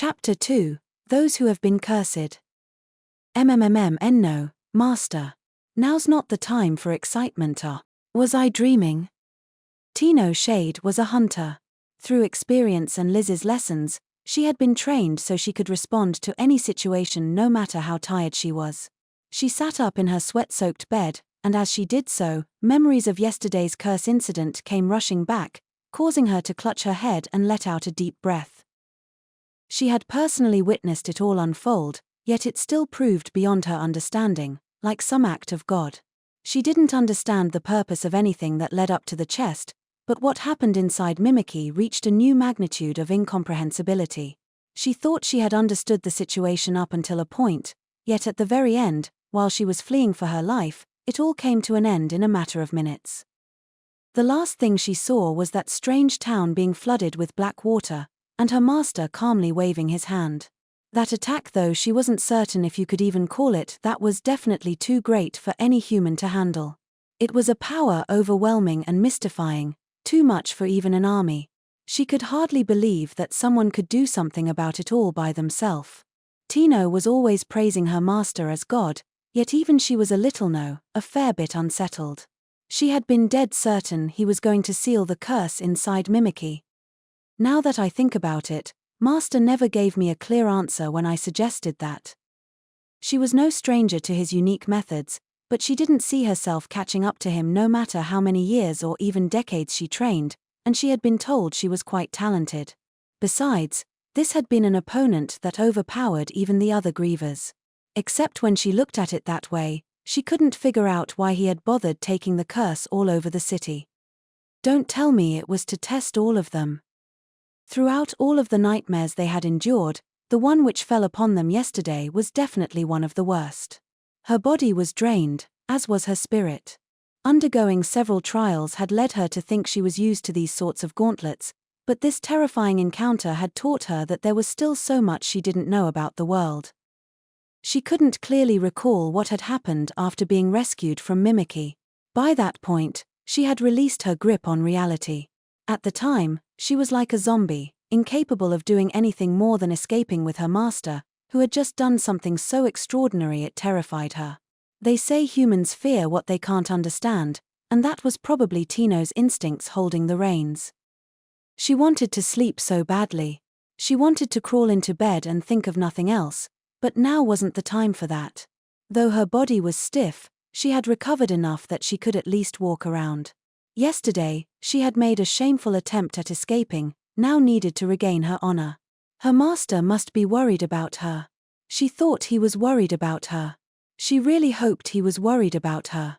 Chapter 2, Those Who Have Been Cursed. No, Master. Now's not the time for excitement. Was I dreaming? Tino Shade was a hunter. Through experience and Liz's lessons, she had been trained so she could respond to any situation no matter how tired she was. She sat up in her sweat-soaked bed, and as she did so, memories of yesterday's curse incident came rushing back, causing her to clutch her head and let out a deep breath. She had personally witnessed it all unfold, yet it still proved beyond her understanding, like some act of God. She didn't understand the purpose of anything that led up to the chest, but what happened inside Mimicry reached a new magnitude of incomprehensibility. She thought she had understood the situation up until a point, yet at the very end, while she was fleeing for her life, it all came to an end in a matter of minutes. The last thing she saw was that strange town being flooded with black water, and her master calmly waving his hand. That attack, though she wasn't certain if you could even call it that, was definitely too great for any human to handle. It was a power overwhelming and mystifying, too much for even an army. She could hardly believe that someone could do something about it all by themselves. Tino was always praising her master as God, yet even she was a fair bit unsettled. She had been dead certain he was going to seal the curse inside Mimicry. Now that I think about it, Master never gave me a clear answer when I suggested that. She was no stranger to his unique methods, but she didn't see herself catching up to him no matter how many years or even decades she trained, and she had been told she was quite talented. Besides, this had been an opponent that overpowered even the other grievers. Except when she looked at it that way, she couldn't figure out why he had bothered taking the curse all over the city. Don't tell me it was to test all of them. Throughout all of the nightmares they had endured, the one which fell upon them yesterday was definitely one of the worst. Her body was drained, as was her spirit. Undergoing several trials had led her to think she was used to these sorts of gauntlets, but this terrifying encounter had taught her that there was still so much she didn't know about the world. She couldn't clearly recall what had happened after being rescued from Mimicry. By that point, she had released her grip on reality. At the time, she was like a zombie, incapable of doing anything more than escaping with her master, who had just done something so extraordinary it terrified her. They say humans fear what they can't understand, and that was probably Tino's instincts holding the reins. She wanted to sleep so badly. She wanted to crawl into bed and think of nothing else, but now wasn't the time for that. Though her body was stiff, she had recovered enough that she could at least walk around. Yesterday, she had made a shameful attempt at escaping, now needed to regain her honor. Her master must be worried about her. She thought he was worried about her. She really hoped he was worried about her.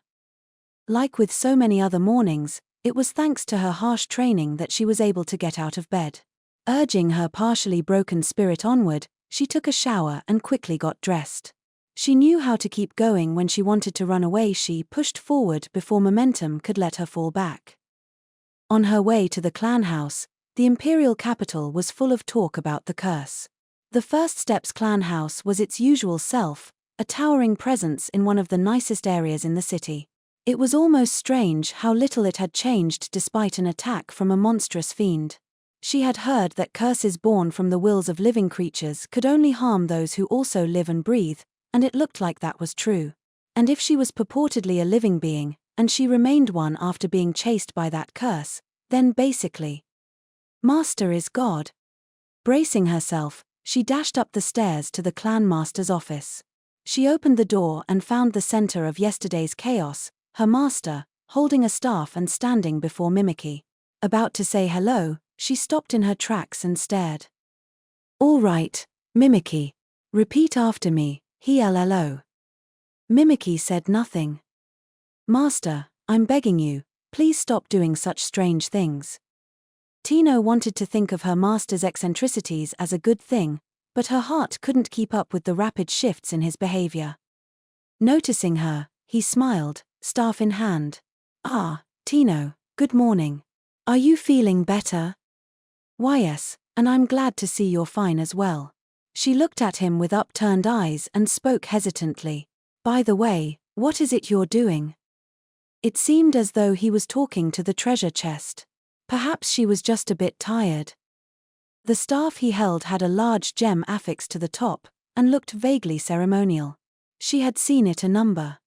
Like with so many other mornings, it was thanks to her harsh training that she was able to get out of bed. Urging her partially broken spirit onward, she took a shower and quickly got dressed. She knew how to keep going when she wanted to run away. She pushed forward before momentum could let her fall back. On her way to the clan house, the imperial capital was full of talk about the curse. The First Steps clan house was its usual self, a towering presence in one of the nicest areas in the city. It was almost strange how little it had changed despite an attack from a monstrous fiend. She had heard that curses born from the wills of living creatures could only harm those who also live and breathe, and it looked like that was true. And if she was purportedly a living being, and she remained one after being chased by that curse, then basically, Master is God. Bracing herself, she dashed up the stairs to the clan master's office. She opened the door and found the center of yesterday's chaos, her master, holding a staff and standing before Mimicry. About to say hello, she stopped in her tracks and stared. All right, Mimicry. Repeat after me. Hello. Mimicry said nothing. Master, I'm begging you, please stop doing such strange things. Tino wanted to think of her master's eccentricities as a good thing, but her heart couldn't keep up with the rapid shifts in his behavior. Noticing her, he smiled, staff in hand. Ah, Tino, good morning. Are you feeling better? Why yes, and I'm glad to see you're fine as well. She looked at him with upturned eyes and spoke hesitantly. By the way, what is it you're doing? It seemed as though he was talking to the treasure chest. Perhaps she was just a bit tired. The staff he held had a large gem affixed to the top, and looked vaguely ceremonial. She had seen it a number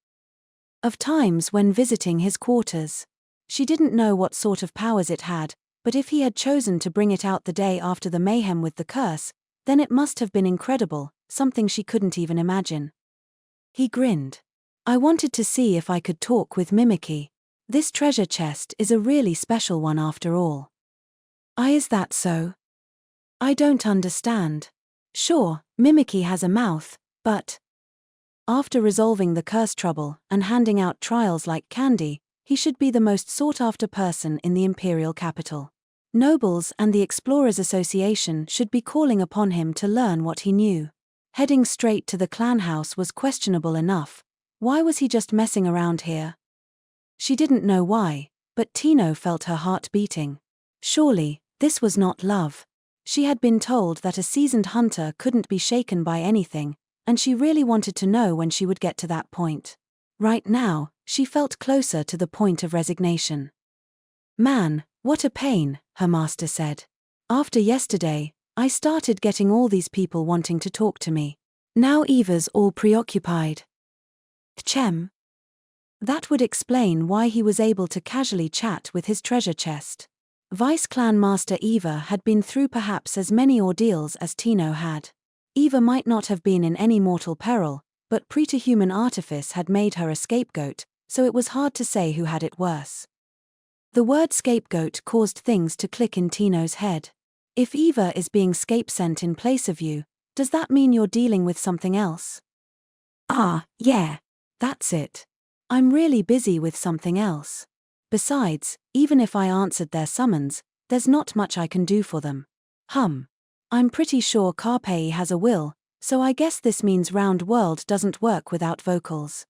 of times when visiting his quarters. She didn't know what sort of powers it had, but if he had chosen to bring it out the day after the mayhem with the curse, then it must have been incredible, something she couldn't even imagine. He grinned. I wanted to see if I could talk with Mimiki. This treasure chest is a really special one after all. Is that so? I don't understand. Sure, Mimiki has a mouth, but after resolving the curse trouble and handing out trials like candy, he should be the most sought-after person in the imperial capital. Nobles and the Explorers Association should be calling upon him to learn what he knew. Heading straight to the clan house was questionable enough. Why was he just messing around here? She didn't know why, but Tino felt her heart beating. Surely, this was not love. She had been told that a seasoned hunter couldn't be shaken by anything, and she really wanted to know when she would get to that point. Right now, she felt closer to the point of resignation. Man, what a pain, her master said. After yesterday, I started getting all these people wanting to talk to me. Now Eva's all preoccupied. Chem. That would explain why he was able to casually chat with his treasure chest. Vice Clan Master Eva had been through perhaps as many ordeals as Tino had. Eva might not have been in any mortal peril, but preterhuman artifice had made her a scapegoat, so it was hard to say who had it worse. The word scapegoat caused things to click in Tino's head. If Eva is being scape-sent in place of you, does that mean you're dealing with something else? Yeah. That's it. I'm really busy with something else. Besides, even if I answered their summons, there's not much I can do for them. I'm pretty sure Krai has a will, so I guess this means Round World doesn't work without vocals.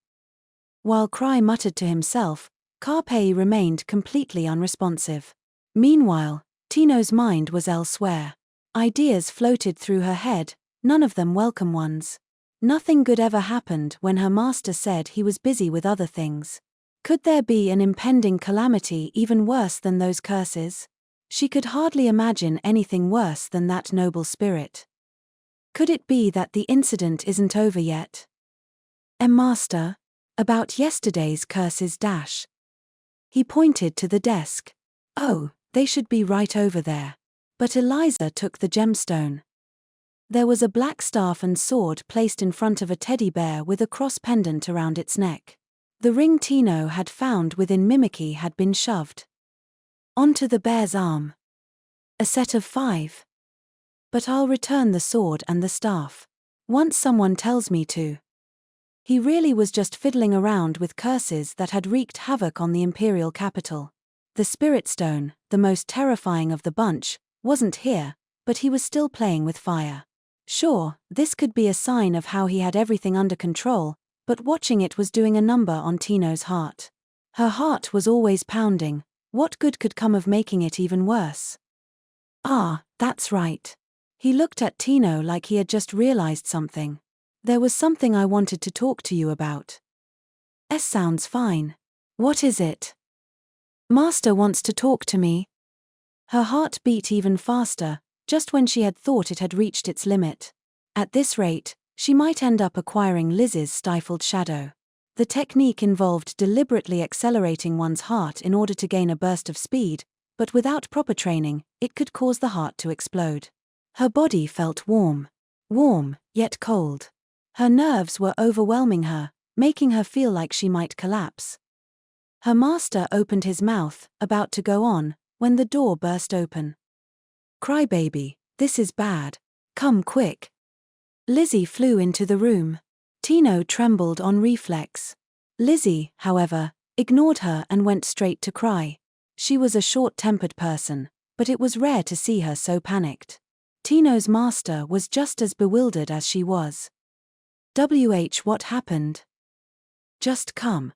While Krai muttered to himself, Krai remained completely unresponsive. Meanwhile, Tino's mind was elsewhere. Ideas floated through her head, none of them welcome ones. Nothing good ever happened when her master said he was busy with other things. Could there be an impending calamity even worse than those curses? She could hardly imagine anything worse than that noble spirit. Could it be that the incident isn't over yet? Master? About yesterday's curses dash. He pointed to the desk. Oh, they should be right over there. But Eliza took the gemstone. There was a black staff and sword placed in front of a teddy bear with a cross pendant around its neck. The ring Tino had found within Mimiki had been shoved onto the bear's arm. A set of 5. But I'll return the sword and the staff. Once someone tells me to. He really was just fiddling around with curses that had wreaked havoc on the imperial capital. The spirit stone, the most terrifying of the bunch, wasn't here, but he was still playing with fire. Sure, this could be a sign of how he had everything under control, but watching it was doing a number on Tino's heart. Her heart was always pounding. What good could come of making it even worse? That's right. He looked at Tino like he had just realized something. There was something I wanted to talk to you about. Sounds fine. What is it? Master wants to talk to me. Her heart beat even faster, just when she had thought it had reached its limit. At this rate, she might end up acquiring Liz's stifled shadow. The technique involved deliberately accelerating one's heart in order to gain a burst of speed, but without proper training, it could cause the heart to explode. Her body felt warm, yet cold. Her nerves were overwhelming her, making her feel like she might collapse. Her master opened his mouth, about to go on, when the door burst open. Crybaby, this is bad. Come quick. Lizzie flew into the room. Tino trembled on reflex. Lizzie, however, ignored her and went straight to Krai. She was a short-tempered person, but it was rare to see her so panicked. Tino's master was just as bewildered as she was. What happened? Just come.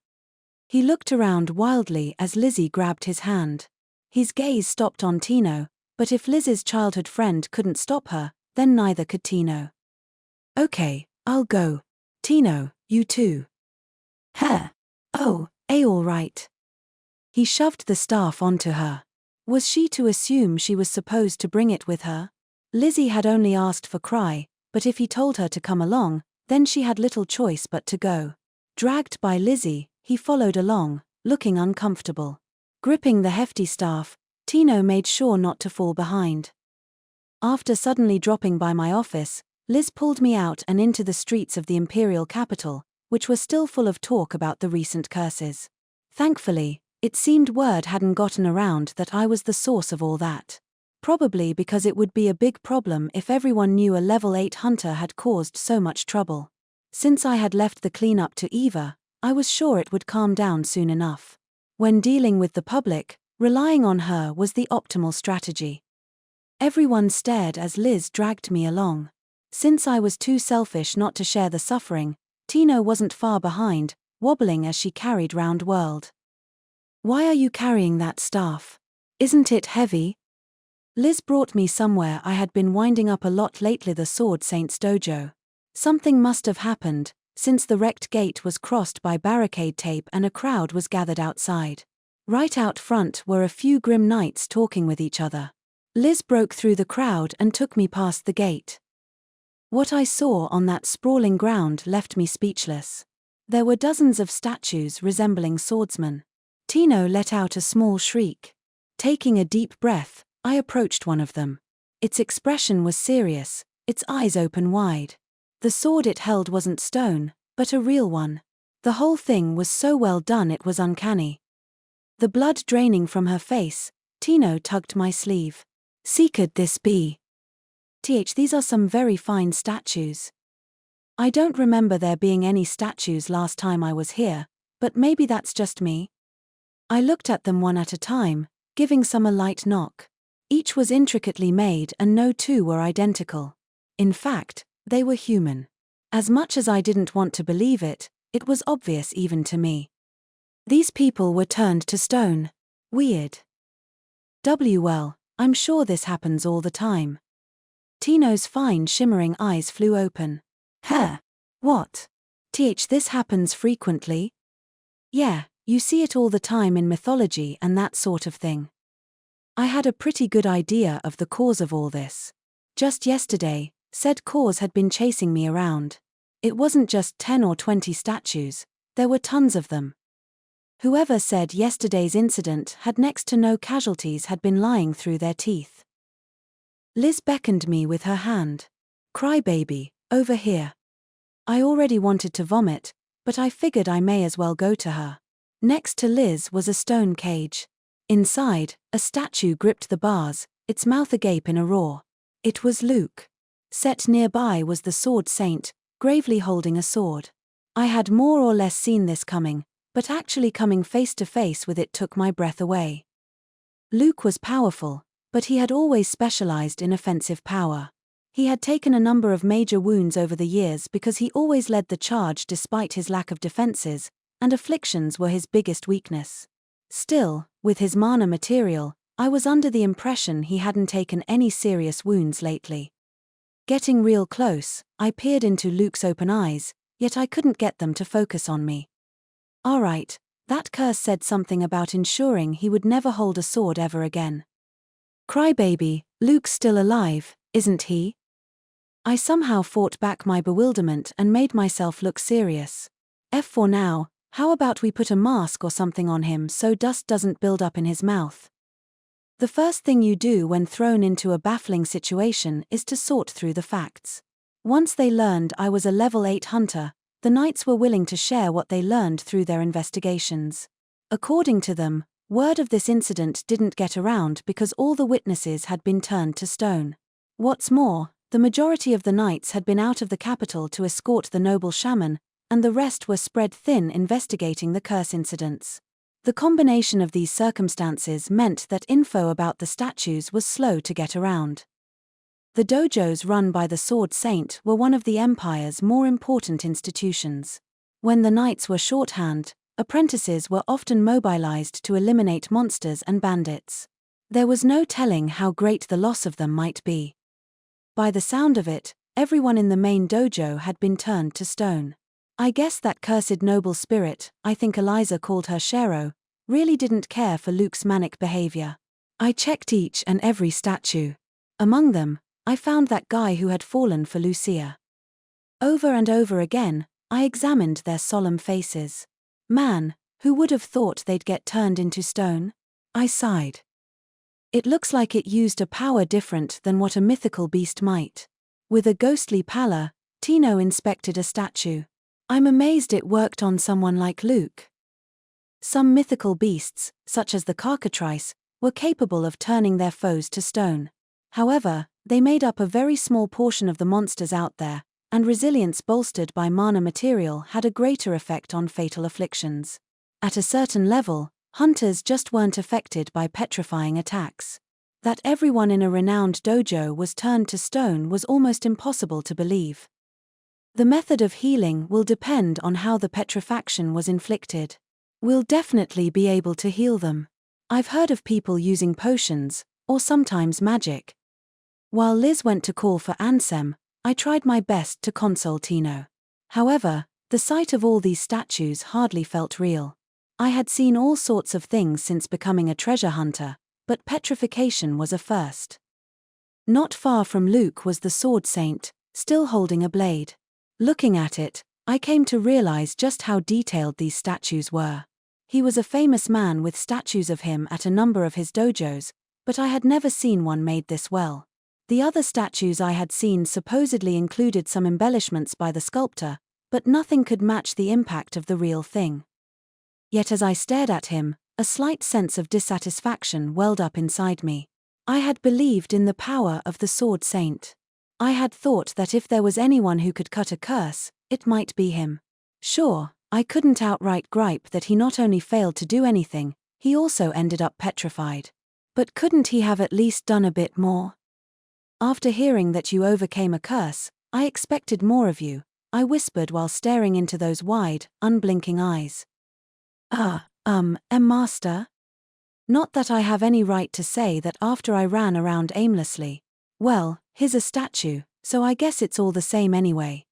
He looked around wildly as Lizzie grabbed his hand. His gaze stopped on Tino, but if Liz's childhood friend couldn't stop her, then neither could Tino. Okay, I'll go. Tino, you too. All right. He shoved the staff onto her. Was she to assume she was supposed to bring it with her? Lizzie had only asked for Krai, but if he told her to come along, then she had little choice but to go. Dragged by Lizzie, he followed along, looking uncomfortable. Gripping the hefty staff, Tino made sure not to fall behind. After suddenly dropping by my office, Liz pulled me out and into the streets of the imperial capital, which were still full of talk about the recent curses. Thankfully, it seemed word hadn't gotten around that I was the source of all that. Probably because it would be a big problem if everyone knew a level 8 hunter had caused so much trouble. Since I had left the cleanup to Eva, I was sure it would calm down soon enough. When dealing with the public, relying on her was the optimal strategy. Everyone stared as Liz dragged me along. Since I was too selfish not to share the suffering, Tino wasn't far behind, wobbling as she carried round World. "Why are you carrying that staff? Isn't it heavy?" Liz brought me somewhere I had been winding up a lot lately, the Sword Saint's dojo. Something must have happened, since the wrecked gate was crossed by barricade tape and a crowd was gathered outside. Right out front were a few grim knights talking with each other. Liz broke through the crowd and took me past the gate. What I saw on that sprawling ground left me speechless. There were dozens of statues resembling swordsmen. Tino let out a small shriek. Taking a deep breath, I approached one of them. Its expression was serious, its eyes open wide. The sword it held wasn't stone, but a real one. The whole thing was so well done it was uncanny. The blood draining from her face, Tino tugged my sleeve. "See, could this be? These are some very fine statues. I don't remember there being any statues last time I was here, but maybe that's just me." I looked at them one at a time, giving some a light knock. Each was intricately made and no two were identical. In fact, they were human. As much as I didn't want to believe it, it was obvious even to me. These people were turned to stone. Weird. Well, I'm sure this happens all the time. Tino's fine shimmering eyes flew open. "Huh? What? This happens frequently?" "Yeah, you see it all the time in mythology and that sort of thing." I had a pretty good idea of the cause of all this. Just yesterday, said cause had been chasing me around. It wasn't just 10 or 20 statues, there were tons of them. Whoever said yesterday's incident had next to no casualties had been lying through their teeth. Liz beckoned me with her hand. "Cry baby, over here." I already wanted to vomit, but I figured I may as well go to her. Next to Liz was a stone cage. Inside, a statue gripped the bars, its mouth agape in a roar. It was Luke. Set nearby was the Sword Saint, gravely holding a sword. I had more or less seen this coming, but actually coming face to face with it took my breath away. Luke was powerful, but he had always specialized in offensive power. He had taken a number of major wounds over the years because he always led the charge despite his lack of defenses, and afflictions were his biggest weakness. Still, with his mana material, I was under the impression he hadn't taken any serious wounds lately. Getting real close, I peered into Luke's open eyes, yet I couldn't get them to focus on me. Alright, that curse said something about ensuring he would never hold a sword ever again. "Crybaby, Luke's still alive, isn't he?" I somehow fought back my bewilderment and made myself look serious. For now, how about we put a mask or something on him so dust doesn't build up in his mouth? The first thing you do when thrown into a baffling situation is to sort through the facts. Once they learned I was a level 8 hunter, the knights were willing to share what they learned through their investigations. According to them, word of this incident didn't get around because all the witnesses had been turned to stone. What's more, the majority of the knights had been out of the capital to escort the noble shaman, and the rest were spread thin investigating the curse incidents. The combination of these circumstances meant that info about the statues was slow to get around. The dojos run by the Sword Saint were one of the Empire's more important institutions. When the knights were shorthand, apprentices were often mobilized to eliminate monsters and bandits. There was no telling how great the loss of them might be. By the sound of it, everyone in the main dojo had been turned to stone. I guess that cursed noble spirit, I think Eliza called her Shero, really didn't care for Luke's manic behavior. I checked each and every statue. Among them, I found that guy who had fallen for Lucia. Over and over again, I examined their solemn faces. Man, who would have thought they'd get turned into stone? I sighed. It looks like it used a power different than what a mythical beast might. With a ghostly pallor, Tino inspected a statue. I'm amazed it worked on someone like Luke. Some mythical beasts, such as the cockatrice, were capable of turning their foes to stone. However, they made up a very small portion of the monsters out there, and resilience bolstered by mana material had a greater effect on fatal afflictions. At a certain level, hunters just weren't affected by petrifying attacks. That everyone in a renowned dojo was turned to stone was almost impossible to believe. The method of healing will depend on how the petrifaction was inflicted. We'll definitely be able to heal them. I've heard of people using potions, or sometimes magic. While Liz went to call for Ansem, I tried my best to console Tino. However, the sight of all these statues hardly felt real. I had seen all sorts of things since becoming a treasure hunter, but petrification was a first. Not far from Luke was the sword saint, still holding a blade. Looking at it, I came to realize just how detailed these statues were. He was a famous man with statues of him at a number of his dojos, but I had never seen one made this well. The other statues I had seen supposedly included some embellishments by the sculptor, but nothing could match the impact of the real thing. Yet as I stared at him, a slight sense of dissatisfaction welled up inside me. I had believed in the power of the sword saint. I had thought that if there was anyone who could cut a curse, it might be him. Sure, I couldn't outright gripe that he not only failed to do anything, he also ended up petrified. But couldn't he have at least done a bit more? After hearing that you overcame a curse, I expected more of you, I whispered while staring into those wide, unblinking eyes. Master? Not that I have any right to say that after I ran around aimlessly. Well, here's a statue, so I guess it's all the same anyway.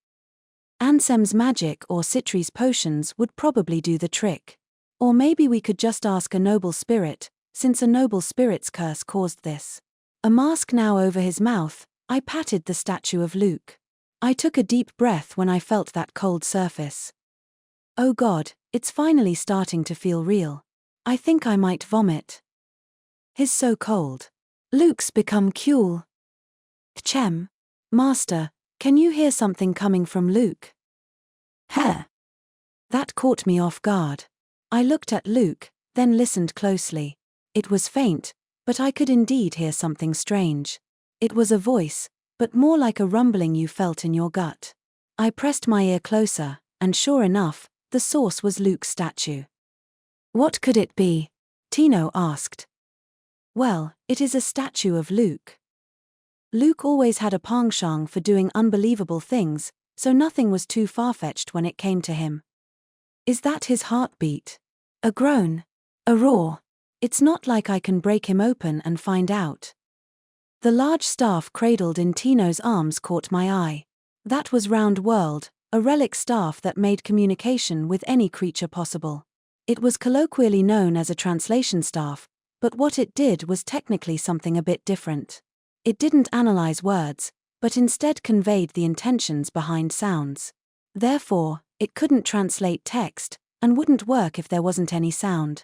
Ansem's magic or Citri's potions would probably do the trick. Or maybe we could just ask a noble spirit, since a noble spirit's curse caused this. A mask now over his mouth, I patted the statue of Luke. I took a deep breath when I felt that cold surface. Oh God, it's finally starting to feel real. I think I might vomit. He's so cold. Luke's become cool. Chem. Master, can you hear something coming from Luke? Heh. That caught me off guard. I looked at Luke, then listened closely. It was faint, but I could indeed hear something strange. It was a voice, but more like a rumbling you felt in your gut. I pressed my ear closer, and sure enough, the source was Luke's statue. What could it be? Tino asked. Well, it is a statue of Luke. Luke always had a penchant for doing unbelievable things, so nothing was too far-fetched when it came to him. Is that his heartbeat? A groan? A roar? It's not like I can break him open and find out. The large staff cradled in Tino's arms caught my eye. That was Round World, a relic staff that made communication with any creature possible. It was colloquially known as a translation staff, but what it did was technically something a bit different. It didn't analyze words, but instead conveyed the intentions behind sounds. Therefore, it couldn't translate text, and wouldn't work if there wasn't any sound.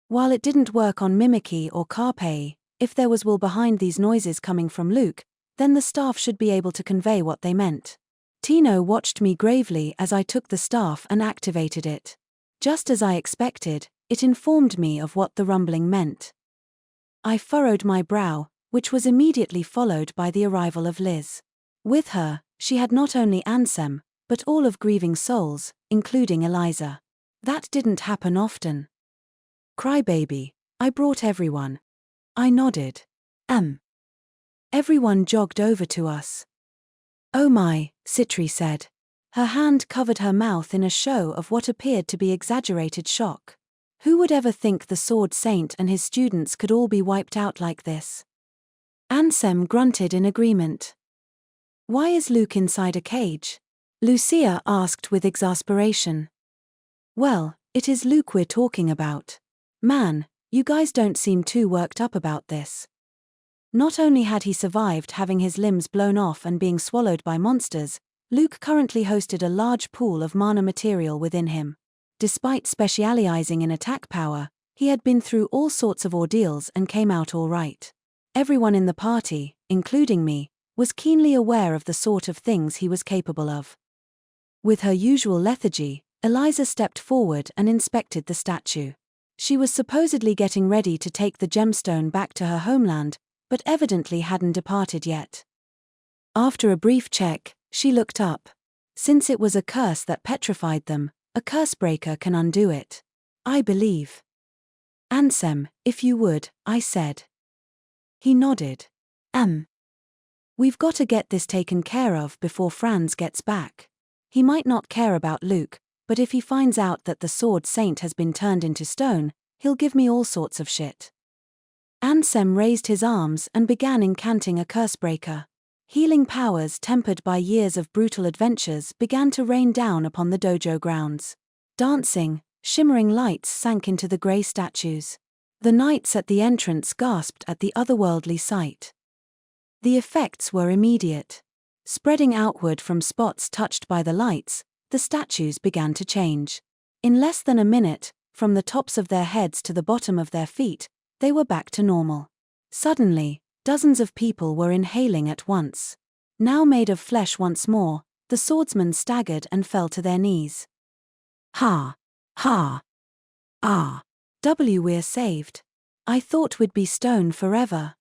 While it didn't work on mimicry or carpe, if there was will behind these noises coming from Luke, then the staff should be able to convey what they meant. Tino watched me gravely as I took the staff and activated it. Just as I expected, it informed me of what the rumbling meant. I furrowed my brow, which was immediately followed by the arrival of Liz. With her, she had not only Ansem, but all of Grieving souls, including Eliza. That didn't happen often. Crybaby, I brought everyone. I nodded. Everyone jogged over to us. Oh my, Citri said. Her hand covered her mouth in a show of what appeared to be exaggerated shock. Who would ever think the Sword Saint and his students could all be wiped out like this? Ansem grunted in agreement. Why is Luke inside a cage? Lucia asked with exasperation. Well, it is Luke we're talking about. Man, you guys don't seem too worked up about this. Not only had he survived having his limbs blown off and being swallowed by monsters, Luke currently hosted a large pool of mana material within him. Despite specializing in attack power, he had been through all sorts of ordeals and came out all right. Everyone in the party, including me, was keenly aware of the sort of things he was capable of. With her usual lethargy, Eliza stepped forward and inspected the statue. She was supposedly getting ready to take the gemstone back to her homeland, but evidently hadn't departed yet. After a brief check, she looked up. Since it was a curse that petrified them, a cursebreaker can undo it. I believe. Ansem, if you would, I said. He nodded. We've got to get this taken care of before Franz gets back. He might not care about Luke, but if he finds out that the Sword Saint has been turned into stone, he'll give me all sorts of shit. Ansem raised his arms and began incanting a cursebreaker. Healing powers tempered by years of brutal adventures began to rain down upon the dojo grounds. Dancing, shimmering lights sank into the grey statues. The knights at the entrance gasped at the otherworldly sight. The effects were immediate. Spreading outward from spots touched by the lights, the statues began to change. In less than a minute, from the tops of their heads to the bottom of their feet, they were back to normal. Suddenly, dozens of people were inhaling at once. Now made of flesh once more, the swordsmen staggered and fell to their knees. Ha! Ha! Ah! We're saved. I thought we'd be stone forever.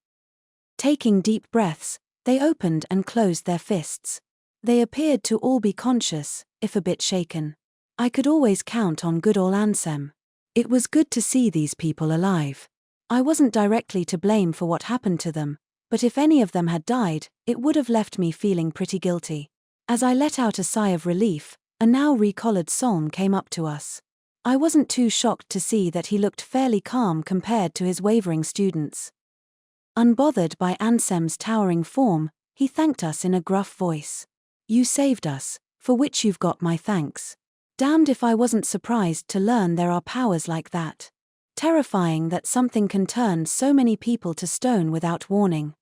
Taking deep breaths, they opened and closed their fists. They appeared to all be conscious, if a bit shaken. I could always count on good ol' Ansem. It was good to see these people alive. I wasn't directly to blame for what happened to them, but if any of them had died, it would have left me feeling pretty guilty. As I let out a sigh of relief, a now recollared Solm came up to us. I wasn't too shocked to see that he looked fairly calm compared to his wavering students. Unbothered by Ansem's towering form, he thanked us in a gruff voice. You saved us, for which you've got my thanks. Damned if I wasn't surprised to learn there are powers like that. Terrifying that something can turn so many people to stone without warning.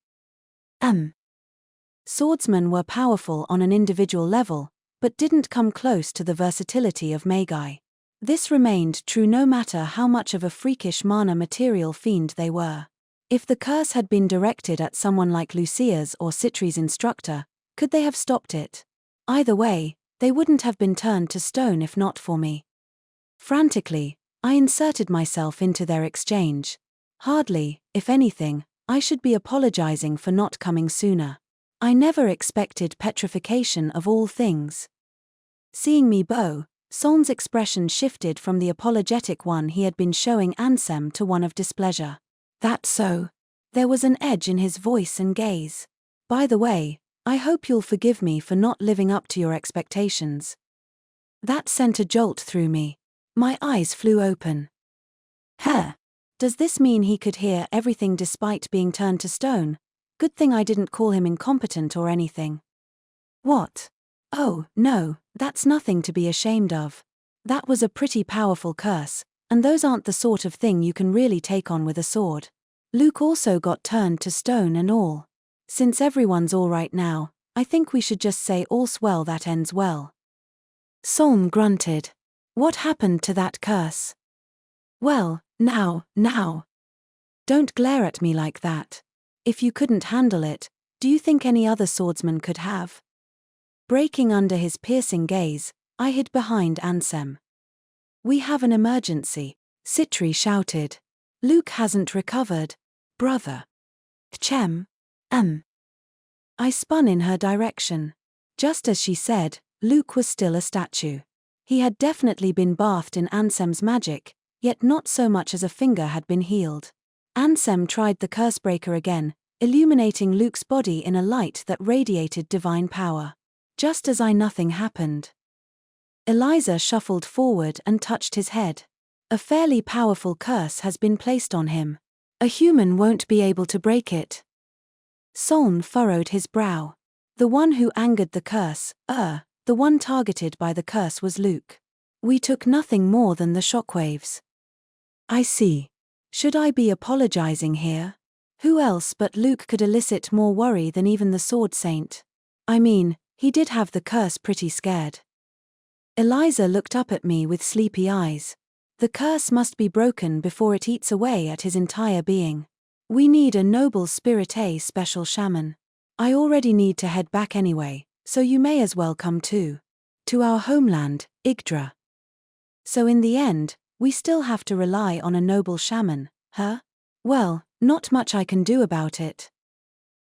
Swordsmen were powerful on an individual level, but didn't come close to the versatility of Magi. This remained true no matter how much of a freakish mana material fiend they were. If the curse had been directed at someone like Lucia's or Citri's instructor, could they have stopped it? Either way, they wouldn't have been turned to stone if not for me. Frantically, I inserted myself into their exchange. Hardly, if anything, I should be apologizing for not coming sooner. I never expected petrification of all things. Seeing me bow, Solm's expression shifted from the apologetic one he had been showing Ansem to one of displeasure. That's so. There was an edge in his voice and gaze. By the way, I hope you'll forgive me for not living up to your expectations. That sent a jolt through me. My eyes flew open. Does this mean he could hear everything despite being turned to stone? Good thing I didn't call him incompetent or anything. What? Oh, no, that's nothing to be ashamed of. That was a pretty powerful curse, and those aren't the sort of thing you can really take on with a sword. Luke also got turned to stone and all. Since everyone's all right now, I think we should just say all's well that ends well. Solm grunted. What happened to that curse? Well, now. Don't glare at me like that. If you couldn't handle it, do you think any other swordsman could have? Breaking under his piercing gaze, I hid behind Ansem. We have an emergency, Citri shouted. Luke hasn't recovered. Brother. Chem. I spun in her direction. Just as she said, Luke was still a statue. He had definitely been bathed in Ansem's magic, yet not so much as a finger had been healed. Ansem tried the cursebreaker again, illuminating Luke's body in a light that radiated divine power. Just as nothing happened. Eliza shuffled forward and touched his head. A fairly powerful curse has been placed on him. A human won't be able to break it. Solm furrowed his brow. The one who angered the curse, the one targeted by the curse was Luke. We took nothing more than the shockwaves. I see. Should I be apologizing here? Who else but Luke could elicit more worry than even the Sword Saint? I mean, he did have the curse pretty scared. Eliza looked up at me with sleepy eyes. The curse must be broken before it eats away at his entire being. We need a noble spirit, a special shaman. I already need to head back anyway, so you may as well come too. To our homeland, Yggdra. So in the end, we still have to rely on a noble shaman, huh? Well, not much I can do about it.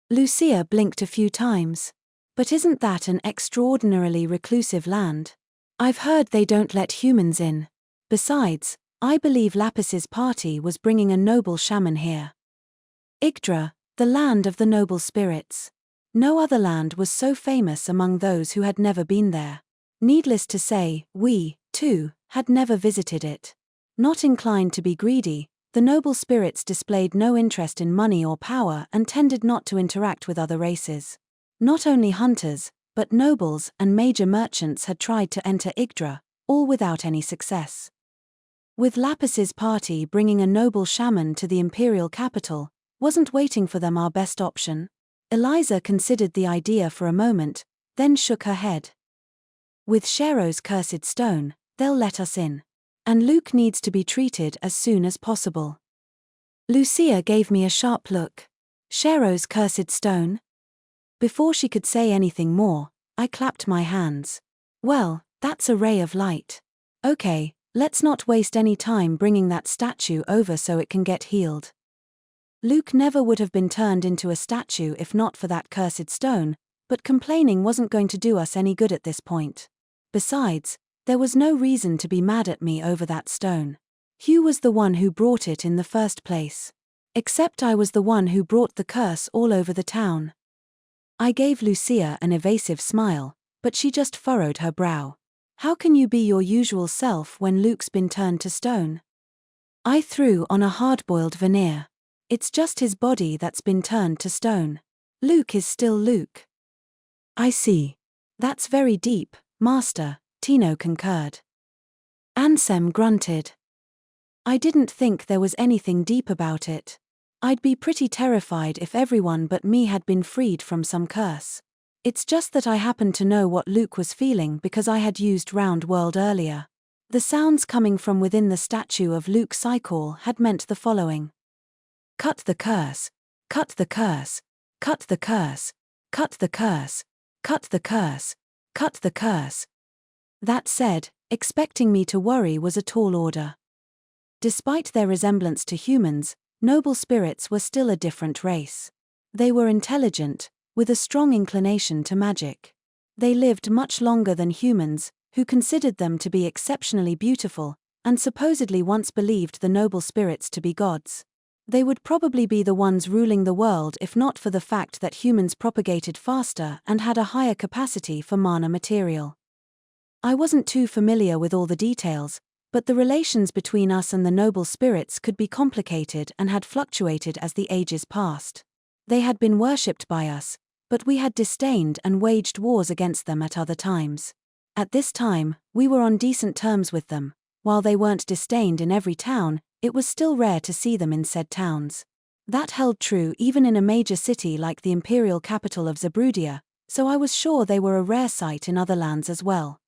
Lucia blinked a few times. But isn't that an extraordinarily reclusive land? I've heard they don't let humans in. Besides, I believe Lapis's party was bringing a noble shaman here. Yggdra, the land of the noble spirits. No other land was so famous among those who had never been there. Needless to say, we, too, had never visited it. Not inclined to be greedy, the noble spirits displayed no interest in money or power and tended not to interact with other races. Not only hunters, but nobles and major merchants had tried to enter Yggdra, all without any success. With Lapis's party bringing a noble shaman to the imperial capital, wasn't waiting for them our best option? Eliza considered the idea for a moment, then shook her head. With Shero's cursed stone, they'll let us in. And Luke needs to be treated as soon as possible. Lucia gave me a sharp look. Shero's cursed stone? Before she could say anything more, I clapped my hands. Well, that's a ray of light. Okay, let's not waste any time bringing that statue over so it can get healed. Luke never would have been turned into a statue if not for that cursed stone, but complaining wasn't going to do us any good at this point. Besides, there was no reason to be mad at me over that stone. Hugh was the one who brought it in the first place. Except I was the one who brought the curse all over the town. I gave Lucia an evasive smile, but she just furrowed her brow. How can you be your usual self when Luke's been turned to stone? I threw on a hard-boiled veneer. It's just his body that's been turned to stone. Luke is still Luke. I see. That's very deep, Master, Tino concurred. Ansem grunted. I didn't think there was anything deep about it. I'd be pretty terrified if everyone but me had been freed from some curse. It's just that I happened to know what Luke was feeling because I had used Round World earlier. The sounds coming from within the statue of Luke Psychor had meant the following. Cut the curse, cut the curse, cut the curse, cut the curse, cut the curse, cut the curse. That said, expecting me to worry was a tall order. Despite their resemblance to humans, noble spirits were still a different race. They were intelligent, with a strong inclination to magic. They lived much longer than humans, who considered them to be exceptionally beautiful, and supposedly once believed the noble spirits to be gods. They would probably be the ones ruling the world if not for the fact that humans propagated faster and had a higher capacity for mana material. I wasn't too familiar with all the details, but the relations between us and the noble spirits could be complicated and had fluctuated as the ages passed. They had been worshipped by us, but we had disdained and waged wars against them at other times. At this time, we were on decent terms with them. While they weren't disdained in every town, it was still rare to see them in said towns. That held true even in a major city like the imperial capital of Zabrudia, so I was sure they were a rare sight in other lands as well.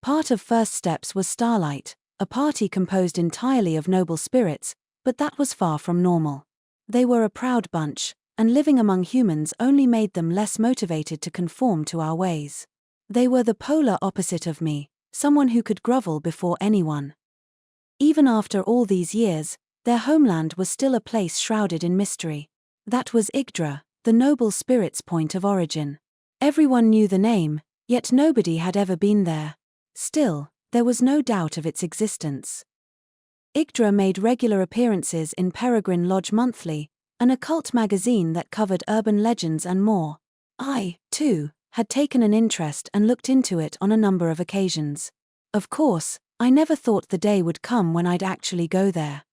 Part of First Steps was Starlight, a party composed entirely of noble spirits, but that was far from normal. They were a proud bunch, and living among humans only made them less motivated to conform to our ways. They were the polar opposite of me, someone who could grovel before anyone. Even after all these years, their homeland was still a place shrouded in mystery. That was Yggdra, the noble spirit's point of origin. Everyone knew the name, yet nobody had ever been there. Still, there was no doubt of its existence. Yggdra made regular appearances in Peregrine Lodge Monthly, an occult magazine that covered urban legends and more. I, too, had taken an interest and looked into it on a number of occasions. Of course, I never thought the day would come when I'd actually go there.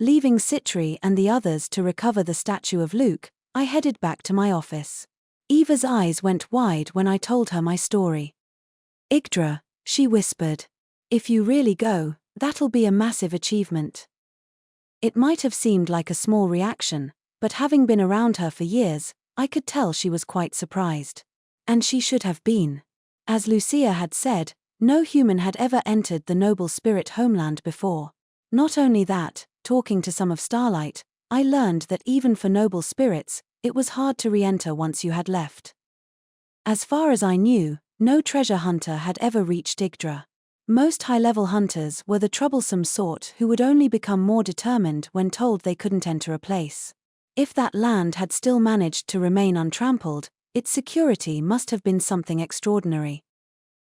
Leaving Citri and the others to recover the statue of Luke, I headed back to my office. Eva's eyes went wide when I told her my story. Yggdra, she whispered. If you really go, that'll be a massive achievement. It might have seemed like a small reaction, but having been around her for years, I could tell she was quite surprised. And she should have been. As Lucia had said, no human had ever entered the noble spirit homeland before. Not only that, talking to some of Starlight, I learned that even for noble spirits, it was hard to re-enter once you had left. As far as I knew, no treasure hunter had ever reached Yggdra. Most high-level hunters were the troublesome sort who would only become more determined when told they couldn't enter a place. If that land had still managed to remain untrampled, its security must have been something extraordinary.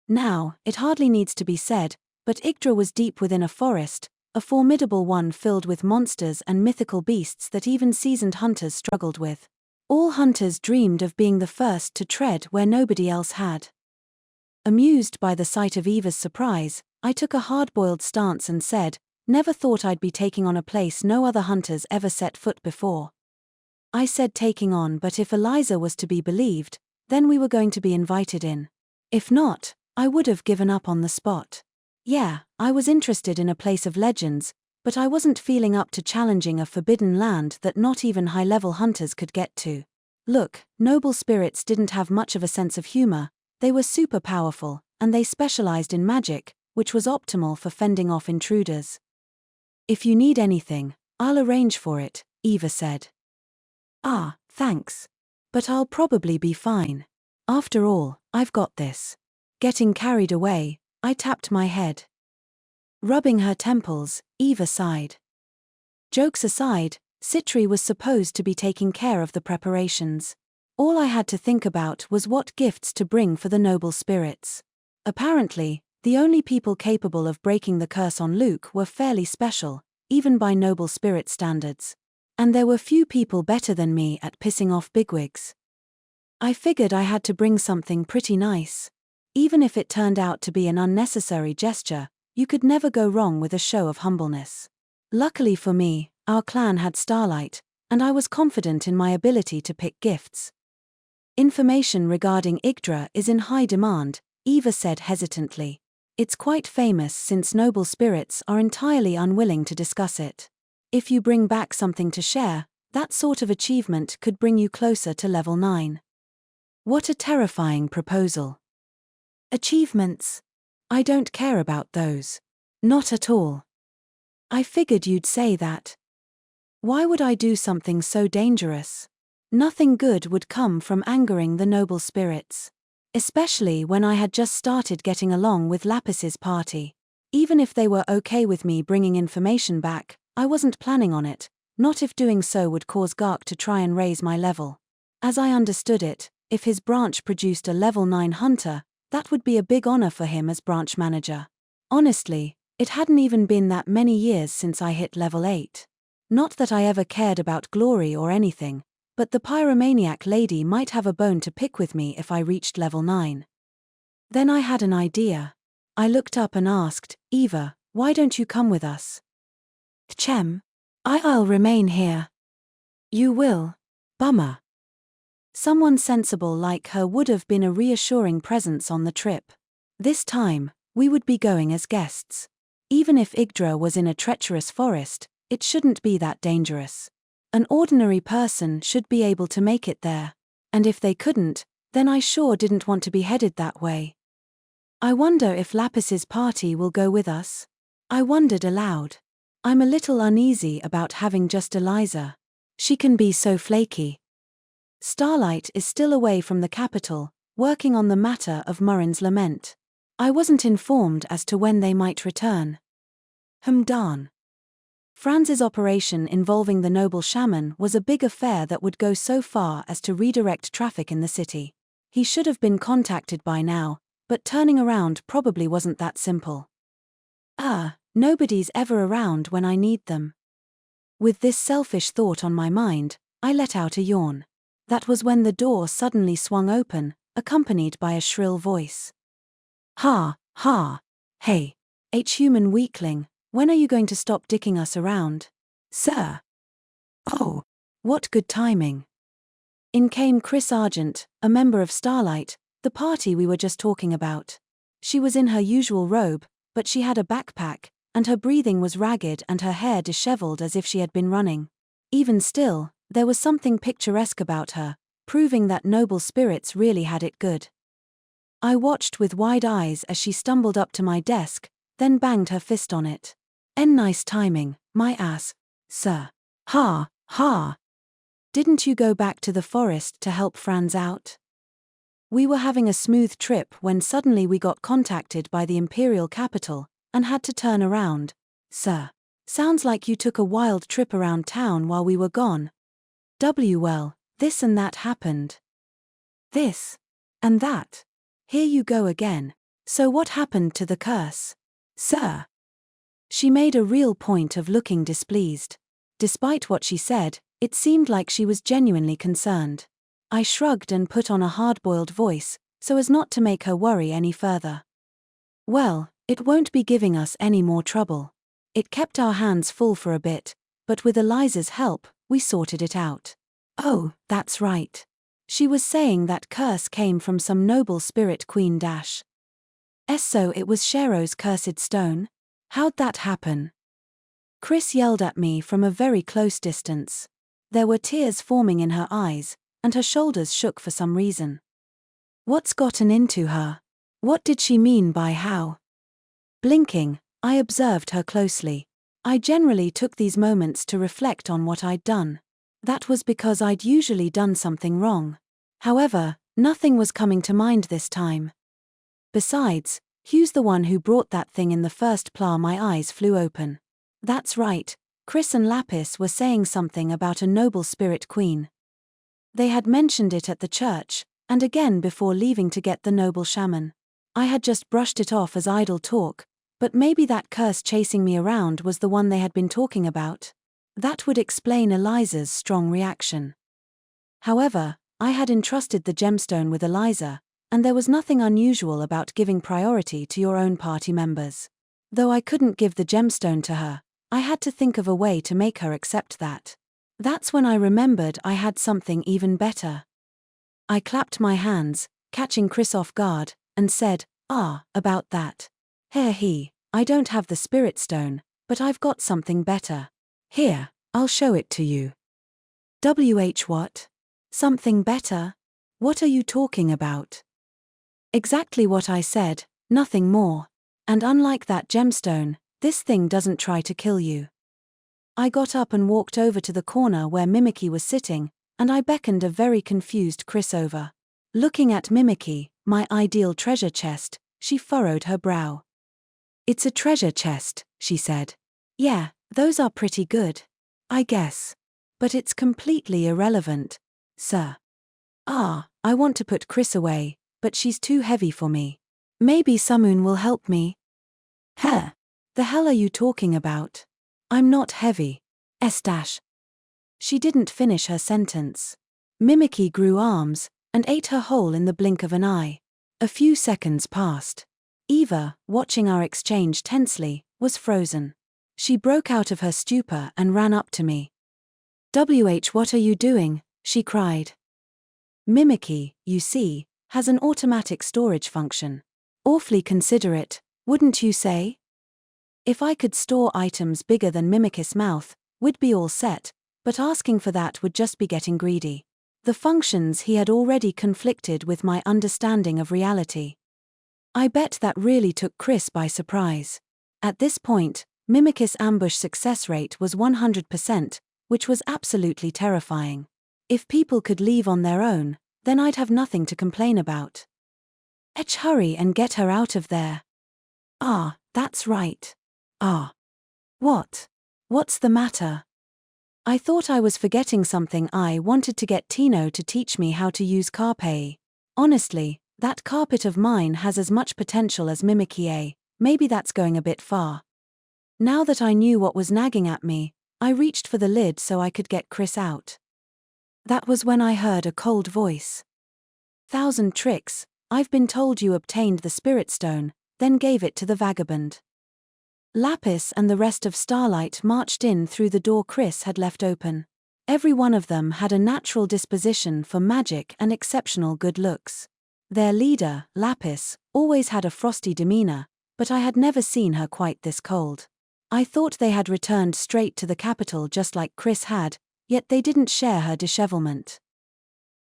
Now, it hardly needs to be said, but Yggdra was deep within a forest, a formidable one filled with monsters and mythical beasts that even seasoned hunters struggled with. All hunters dreamed of being the first to tread where nobody else had. Amused by the sight of Eva's surprise, I took a hard-boiled stance and said, "Never thought I'd be taking on a place no other hunters ever set foot before." I said taking on, but if Eliza was to be believed, then we were going to be invited in. If not, I would have given up on the spot. Yeah, I was interested in a place of legends, but I wasn't feeling up to challenging a forbidden land that not even high-level hunters could get to. Look, noble spirits didn't have much of a sense of humor, they were super powerful, and they specialized in magic, which was optimal for fending off intruders. "If you need anything, I'll arrange for it," Eva said. "Ah, thanks. But I'll probably be fine. After all, I've got this." Getting carried away, I tapped my head. Rubbing her temples, Eva sighed. Jokes aside, Citri was supposed to be taking care of the preparations. All I had to think about was what gifts to bring for the noble spirits. Apparently, the only people capable of breaking the curse on Luke were fairly special, even by noble spirit standards. And there were few people better than me at pissing off bigwigs. I figured I had to bring something pretty nice. Even if it turned out to be an unnecessary gesture, you could never go wrong with a show of humbleness. Luckily for me, our clan had Starlight, and I was confident in my ability to pick gifts. "Information regarding Yggdra is in high demand," Eva said hesitantly. "It's quite famous since noble spirits are entirely unwilling to discuss it. If you bring back something to share, that sort of achievement could bring you closer to level 9. What a terrifying proposal. Achievements? I don't care about those. Not at all. I figured you'd say that. Why would I do something so dangerous? Nothing good would come from angering the noble spirits. Especially when I had just started getting along with Lapis's party. Even if they were okay with me bringing information back, I wasn't planning on it, not if doing so would cause Gark to try and raise my level. As I understood it, if his branch produced a level 9 hunter, that would be a big honor for him as branch manager. Honestly, it hadn't even been that many years since I hit level 8. Not that I ever cared about glory or anything, but the pyromaniac lady might have a bone to pick with me if I reached level 9. Then I had an idea. I looked up and asked, "Eva, why don't you come with us?" "Chem. I'll remain here." "You will? Bummer." Someone sensible like her would have been a reassuring presence on the trip. This time, we would be going as guests. Even if Yggdra was in a treacherous forest, it shouldn't be that dangerous. An ordinary person should be able to make it there. And if they couldn't, then I sure didn't want to be headed that way. I wonder if Lapis's party will go with us? I wondered aloud. I'm a little uneasy about having just Eliza. She can be so flaky. Starlight is still away from the capital, working on the matter of Murrin's lament. I wasn't informed as to when they might return. Darn. Franz's operation involving the noble shaman was a big affair that would go so far as to redirect traffic in the city. He should have been contacted by now, but turning around probably wasn't that simple. Nobody's ever around when I need them. With this selfish thought on my mind, I let out a yawn. That was when the door suddenly swung open, accompanied by a shrill voice. "Ha, ha. Hey, H-human weakling, when are you going to stop dicking us around?" "Sir." "Oh, what good timing." In came Krai Andrey, a member of Starlight, the party we were just talking about. She was in her usual robe, but she had a backpack, and her breathing was ragged and her hair disheveled as if she had been running. Even still, There was something picturesque about her, proving that noble spirits really had it good. I watched with wide eyes as she stumbled up to my desk, then banged her fist on it. Nice timing, my ass, sir. Ha, ha. Didn't you go back to the forest to help Franz out? We were having a smooth trip when suddenly we got contacted by the imperial capital and had to turn around. Sir. Sounds like you took a wild trip around town while we were gone. Well, this and that happened. This. And that. Here you go again. So what happened to the curse? Sir. She made a real point of looking displeased. Despite what she said, it seemed like she was genuinely concerned. I shrugged and put on a hard-boiled voice, so as not to make her worry any further. Well, it won't be giving us any more trouble. It kept our hands full for a bit, but with Eliza's help, we sorted it out. Oh, that's right. She was saying that curse came from some noble spirit queen dash. So it was Shero's cursed stone? How'd that happen? Chris yelled at me from a very close distance. There were tears forming in her eyes, and her shoulders shook for some reason. What's gotten into her? What did she mean by how? Blinking, I observed her closely. I generally took these moments to reflect on what I'd done. That was because I'd usually done something wrong. However, nothing was coming to mind this time. Besides, Hugh's the one who brought that thing in the first place. My eyes flew open. That's right, Chris and Lapis were saying something about a noble spirit queen. They had mentioned it at the church, and again before leaving to get the noble shaman. I had just brushed it off as idle talk, but maybe that curse chasing me around was the one they had been talking about. That would explain Eliza's strong reaction. However, I had entrusted the gemstone with Eliza, and there was nothing unusual about giving priority to your own party members. Though I couldn't give the gemstone to her, I had to think of a way to make her accept that. That's when I remembered I had something even better. I clapped my hands, catching Chris off guard, and said, about that. I don't have the spirit stone, but I've got something better. Here, I'll show it to you. What? Something better? What are you talking about? Exactly what I said, nothing more. And unlike that gemstone, this thing doesn't try to kill you. I got up and walked over to the corner where Mimicky was sitting, and I beckoned a very confused Chris over. Looking at Mimicky, my ideal treasure chest, she furrowed her brow. It's a treasure chest, she said. Yeah, those are pretty good. I guess. But it's completely irrelevant, sir. I want to put Chris away, but she's too heavy for me. Maybe Samoon will help me. The hell are you talking about? I'm not heavy. She didn't finish her sentence. Mimicky grew arms, and ate her whole in the blink of an eye. A few seconds passed. Eva, watching our exchange tensely, was frozen. She broke out of her stupor and ran up to me. What are you doing? She cried. Mimicky, you see, has an automatic storage function. Awfully considerate, wouldn't you say? If I could store items bigger than Mimicky's mouth, we'd be all set, but asking for that would just be getting greedy. The functions he had already conflicted with my understanding of reality. I bet that really took Chris by surprise. At this point, Mimicky's ambush success rate was 100%, which was absolutely terrifying. If people could leave on their own, then I'd have nothing to complain about. Hurry and get her out of there. That's right. What? What's the matter? I thought I was forgetting something. I wanted to get Tino to teach me how to use Carpe. Honestly, that carpet of mine has as much potential as Mimicky. Maybe that's going a bit far. Now that I knew what was nagging at me, I reached for the lid so I could get Chris out. That was when I heard a cold voice. 1,000 tricks, I've been told you obtained the spirit stone, then gave it to the vagabond. Lapis and the rest of Starlight marched in through the door Chris had left open. Every one of them had a natural disposition for magic and exceptional good looks. Their leader, Lapis, always had a frosty demeanor, but I had never seen her quite this cold. I thought they had returned straight to the capital just like Chris had, Yet they didn't share her dishevelment.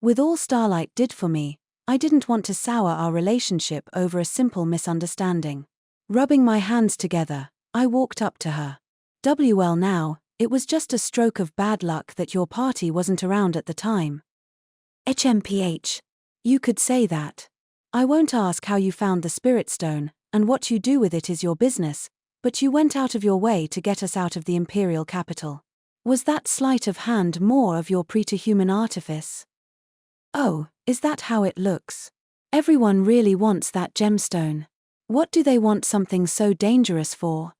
With all Starlight did for me, I didn't want to sour our relationship over a simple misunderstanding. Rubbing my hands together, I walked up to her. Well now, it was just a stroke of bad luck that your party wasn't around at the time. HMPH. You could say that. I won't ask how you found the Spirit Stone, and what you do with it is your business, but you went out of your way to get us out of the Imperial capital. Was that sleight of hand more of your preterhuman artifice? Oh, is that how it looks? Everyone really wants that gemstone. What do they want something so dangerous for?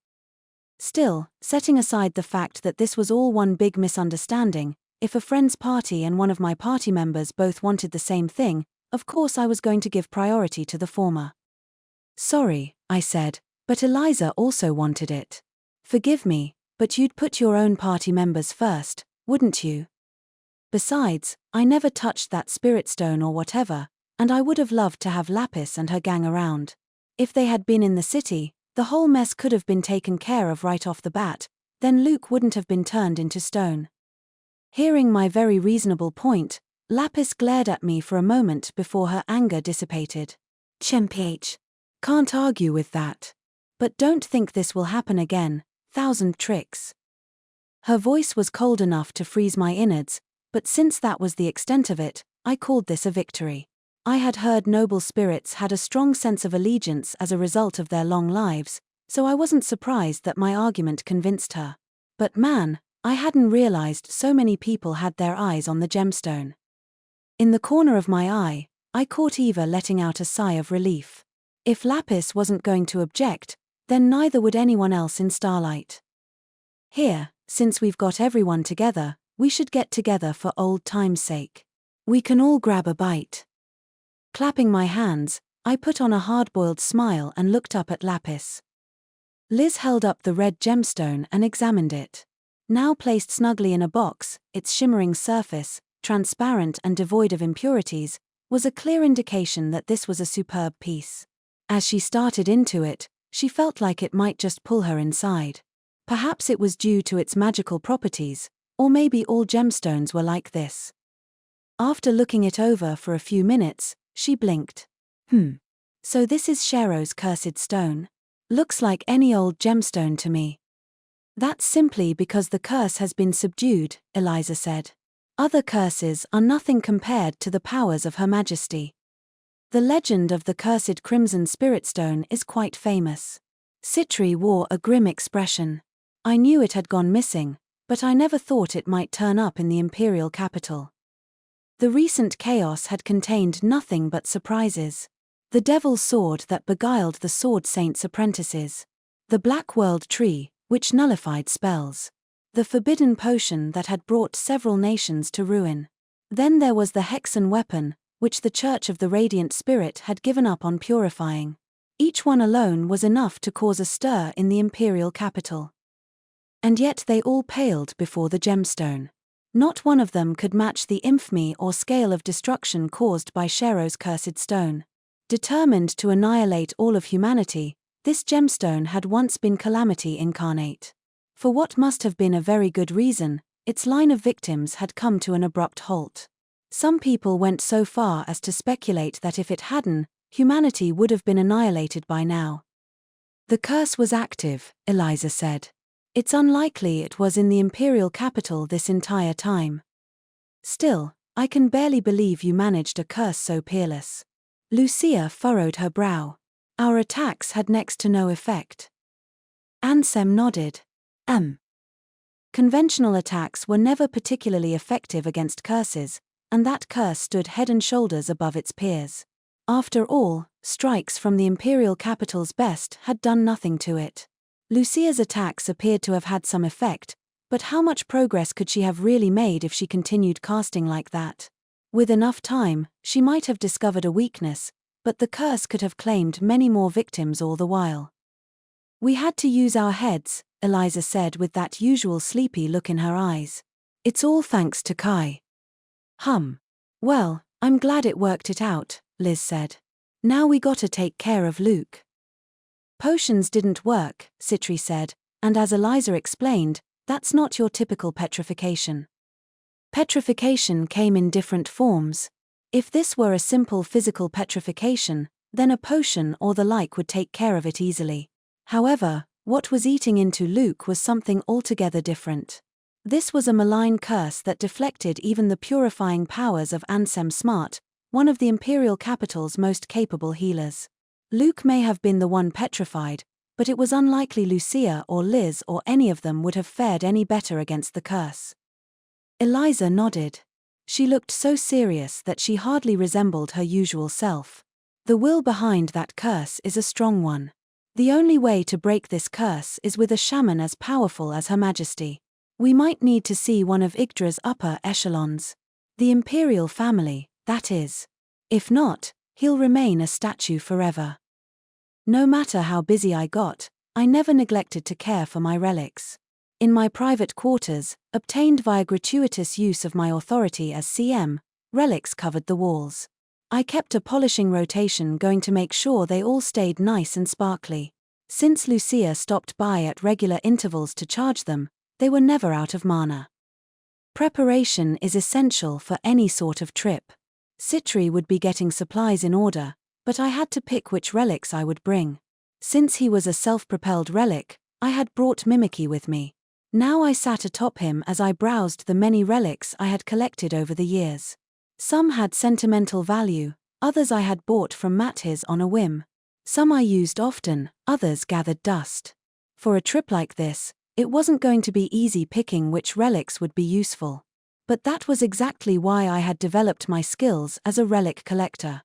Still, setting aside the fact that this was all one big misunderstanding, if a friend's party and one of my party members both wanted the same thing, of course I was going to give priority to the former. Sorry, I said, but Eliza also wanted it. Forgive me, but you'd put your own party members first, wouldn't you? Besides, I never touched that spirit stone or whatever, and I would have loved to have Lapis and her gang around. If they had been in the city, the whole mess could have been taken care of right off the bat, then Luke wouldn't have been turned into stone. Hearing my very reasonable point, Lapis glared at me for a moment before her anger dissipated. HMPH. Can't argue with that. But don't think this will happen again, 1,000 tricks. Her voice was cold enough to freeze my innards, but since that was the extent of it, I called this a victory. I had heard noble spirits had a strong sense of allegiance as a result of their long lives, so I wasn't surprised that my argument convinced her. But man, I hadn't realized so many people had their eyes on the gemstone. In the corner of my eye, I caught Eva letting out a sigh of relief. If Lapis wasn't going to object, then neither would anyone else in Starlight. Here, since we've got everyone together, we should get together for old time's sake. We can all grab a bite. Clapping my hands, I put on a hard-boiled smile and looked up at Lapis. Liz held up the red gemstone and examined it. Now placed snugly in a box, its shimmering surface, transparent and devoid of impurities, was a clear indication that this was a superb piece. As she started into it, she felt like it might just pull her inside. Perhaps it was due to its magical properties, or maybe all gemstones were like this. After looking it over for a few minutes, she blinked. So this is Shero's cursed stone. Looks like any old gemstone to me. That's simply because the curse has been subdued, Eliza said. Other curses are nothing compared to the powers of Her Majesty. The legend of the cursed Crimson Spirit Stone is quite famous. Citri wore a grim expression. I knew it had gone missing, but I never thought it might turn up in the Imperial capital. The recent chaos had contained nothing but surprises. The Devil's Sword that beguiled the Sword Saint's apprentices. The Black World Tree, which nullified spells. The Forbidden Potion that had brought several nations to ruin. Then there was the Hexen Weapon, which the Church of the Radiant Spirit had given up on purifying. Each one alone was enough to cause a stir in the Imperial capital. And yet they all paled before the gemstone. Not one of them could match the infamy or scale of destruction caused by Shero's cursed stone. Determined to annihilate all of humanity, this gemstone had once been calamity incarnate. For what must have been a very good reason, its line of victims had come to an abrupt halt. Some people went so far as to speculate that if it hadn't, humanity would have been annihilated by now. The curse was active, Eliza said. It's unlikely it was in the Imperial capital this entire time. Still, I can barely believe you managed a curse so peerless. Lucia furrowed her brow. Our attacks had next to no effect. Ansem nodded. Conventional attacks were never particularly effective against curses, and that curse stood head and shoulders above its peers. After all, strikes from the Imperial capital's best had done nothing to it. Lucia's attacks appeared to have had some effect, but how much progress could she have really made if she continued casting like that? With enough time, she might have discovered a weakness, but the curse could have claimed many more victims all the while. We had to use our heads, Eliza said with that usual sleepy look in her eyes. It's all thanks to Kai. Well, I'm glad it worked it out, Liz said. Now we gotta take care of Luke. Potions didn't work, Citri said, and as Eliza explained, that's not your typical petrification. Petrification came in different forms. If this were a simple physical petrification, then a potion or the like would take care of it easily. However, what was eating into Luke was something altogether different. This was a malign curse that deflected even the purifying powers of Ansem Smart, one of the Imperial capital's most capable healers. Luke may have been the one petrified, but it was unlikely Lucia or Liz or any of them would have fared any better against the curse. Eliza nodded. She looked so serious that she hardly resembled her usual self. The will behind that curse is a strong one. The only way to break this curse is with a shaman as powerful as Her Majesty. We might need to see one of Yggdra's upper echelons. The Imperial family, that is. If not, he'll remain a statue forever. No matter how busy I got, I never neglected to care for my relics. In my private quarters, obtained via gratuitous use of my authority as CM, relics covered the walls. I kept a polishing rotation going to make sure they all stayed nice and sparkly. Since Lucia stopped by at regular intervals to charge them, they were never out of mana. Preparation is essential for any sort of trip. Citri would be getting supplies in order, but I had to pick which relics I would bring. Since he was a self-propelled relic, I had brought Mimikyu with me. Now I sat atop him as I browsed the many relics I had collected over the years. Some had sentimental value, others I had bought from Mathis on a whim. Some I used often, others gathered dust. For a trip like this, it wasn't going to be easy picking which relics would be useful. But that was exactly why I had developed my skills as a relic collector.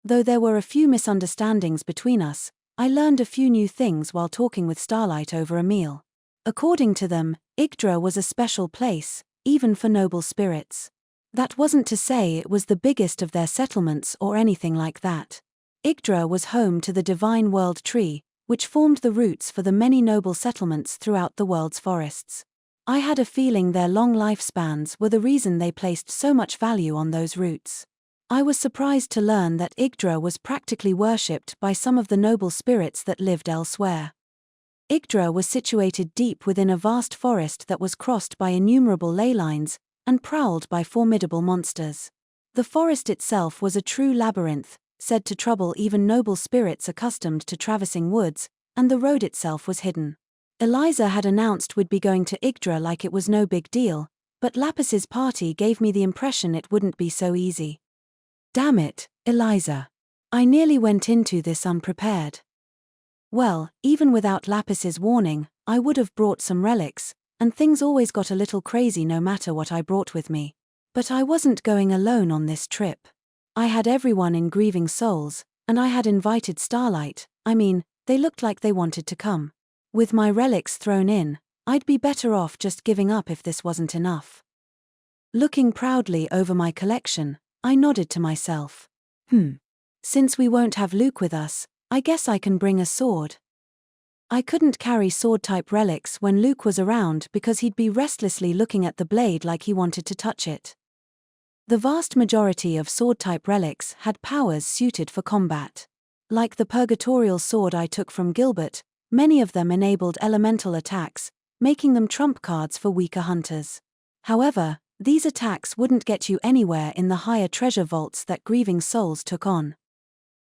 Though there were a few misunderstandings between us, I learned a few new things while talking with Starlight over a meal. According to them, Yggdra was a special place, even for noble spirits. That wasn't to say it was the biggest of their settlements or anything like that. Yggdra was home to the divine world tree, which formed the roots for the many noble settlements throughout the world's forests. I had a feeling their long lifespans were the reason they placed so much value on those roots. I was surprised to learn that Yggdra was practically worshipped by some of the noble spirits that lived elsewhere. Yggdra was situated deep within a vast forest that was crossed by innumerable ley lines and prowled by formidable monsters. The forest itself was a true labyrinth, said to trouble even noble spirits accustomed to traversing woods, and the road itself was hidden. Eliza had announced we'd be going to Yggdra like it was no big deal, but Lapis's party gave me the impression it wouldn't be so easy. Damn it, Eliza. I nearly went into this unprepared. Well, even without Lapis's warning, I would have brought some relics, and things always got a little crazy no matter what I brought with me. But I wasn't going alone on this trip. I had everyone in Grieving Souls, and I had invited Starlight. They looked like they wanted to come. With my relics thrown in, I'd be better off just giving up if this wasn't enough. Looking proudly over my collection, I nodded to myself. Since we won't have Luke with us, I guess I can bring a sword. I couldn't carry sword-type relics when Luke was around because he'd be restlessly looking at the blade like he wanted to touch it. The vast majority of sword-type relics had powers suited for combat. Like the purgatorial sword I took from Gilbert, many of them enabled elemental attacks, making them trump cards for weaker hunters. However, these attacks wouldn't get you anywhere in the higher treasure vaults that Grieving Souls took on.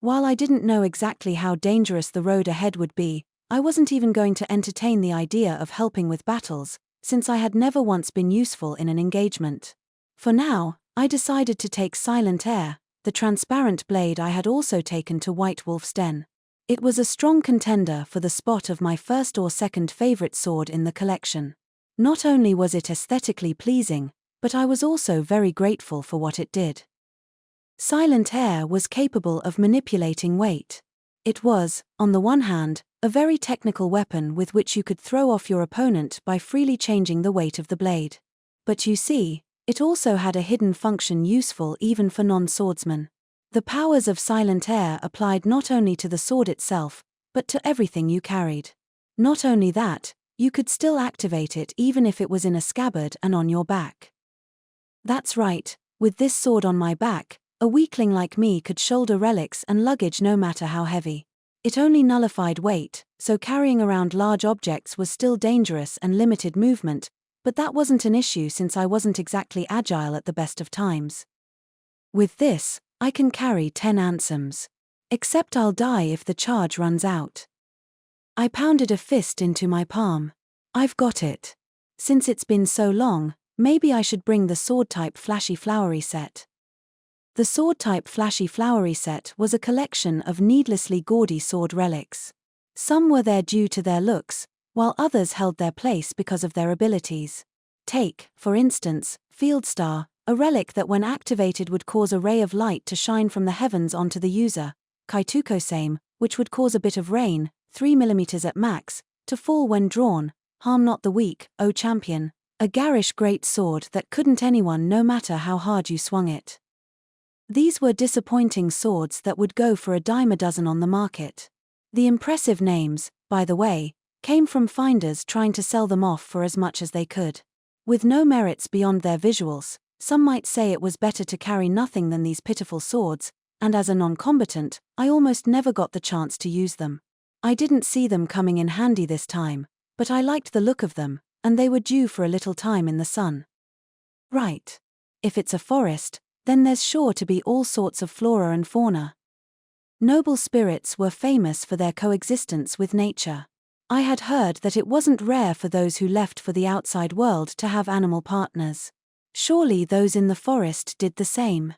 While I didn't know exactly how dangerous the road ahead would be, I wasn't even going to entertain the idea of helping with battles, since I had never once been useful in an engagement. For now, I decided to take Silent Air, the transparent blade I had also taken to White Wolf's Den. It was a strong contender for the spot of my first or second favorite sword in the collection. Not only was it aesthetically pleasing, but I was also very grateful for what it did. Silent Air was capable of manipulating weight. It was, on the one hand, a very technical weapon with which you could throw off your opponent by freely changing the weight of the blade. But you see, it also had a hidden function useful even for non-swordsmen. The powers of Silent Air applied not only to the sword itself, but to everything you carried. Not only that, you could still activate it even if it was in a scabbard and on your back. That's right, with this sword on my back, a weakling like me could shoulder relics and luggage no matter how heavy. It only nullified weight, so carrying around large objects was still dangerous and limited movement, but that wasn't an issue since I wasn't exactly agile at the best of times. With this, I can carry 10 anthems. Except I'll die if the charge runs out. I pounded a fist into my palm. I've got it. Since it's been so long, maybe I should bring the sword-type flashy flowery set. The sword-type flashy flowery set was a collection of needlessly gaudy sword relics. Some were there due to their looks, while others held their place because of their abilities. Take, for instance, Field Star, a relic that when activated would cause a ray of light to shine from the heavens onto the user. Kaituko Same, which would cause a bit of rain, 3 mm at max, to fall when drawn. Harm not the weak, O champion, a garish great sword that couldn't anyone no matter how hard you swung it. These were disappointing swords that would go for a dime a dozen on the market. The impressive names, by the way, came from finders trying to sell them off for as much as they could. With no merits beyond their visuals, some might say it was better to carry nothing than these pitiful swords, and as a non-combatant, I almost never got the chance to use them. I didn't see them coming in handy this time, but I liked the look of them, and they were due for a little time in the sun. Right. If it's a forest, then there's sure to be all sorts of flora and fauna. Noble spirits were famous for their coexistence with nature. I had heard that it wasn't rare for those who left for the outside world to have animal partners. Surely those in the forest did the same.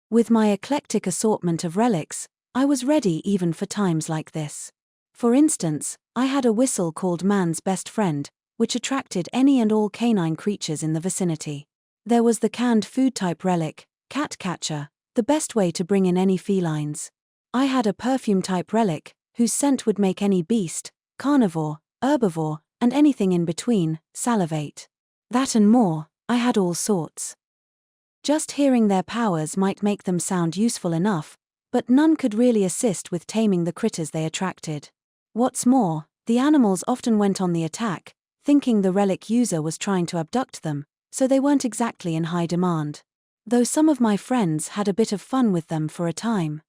With my eclectic assortment of relics, I was ready even for times like this. For instance, I had a whistle called Man's Best Friend, which attracted any and all canine creatures in the vicinity. There was the canned food-type relic, Cat Catcher, the best way to bring in any felines. I had a perfume-type relic, whose scent would make any beast, carnivore, herbivore, and anything in between, salivate. That and more, I had all sorts. Just hearing their powers might make them sound useful enough, but none could really assist with taming the critters they attracted. What's more, the animals often went on the attack, thinking the relic user was trying to abduct them, so they weren't exactly in high demand. Though some of my friends had a bit of fun with them for a time.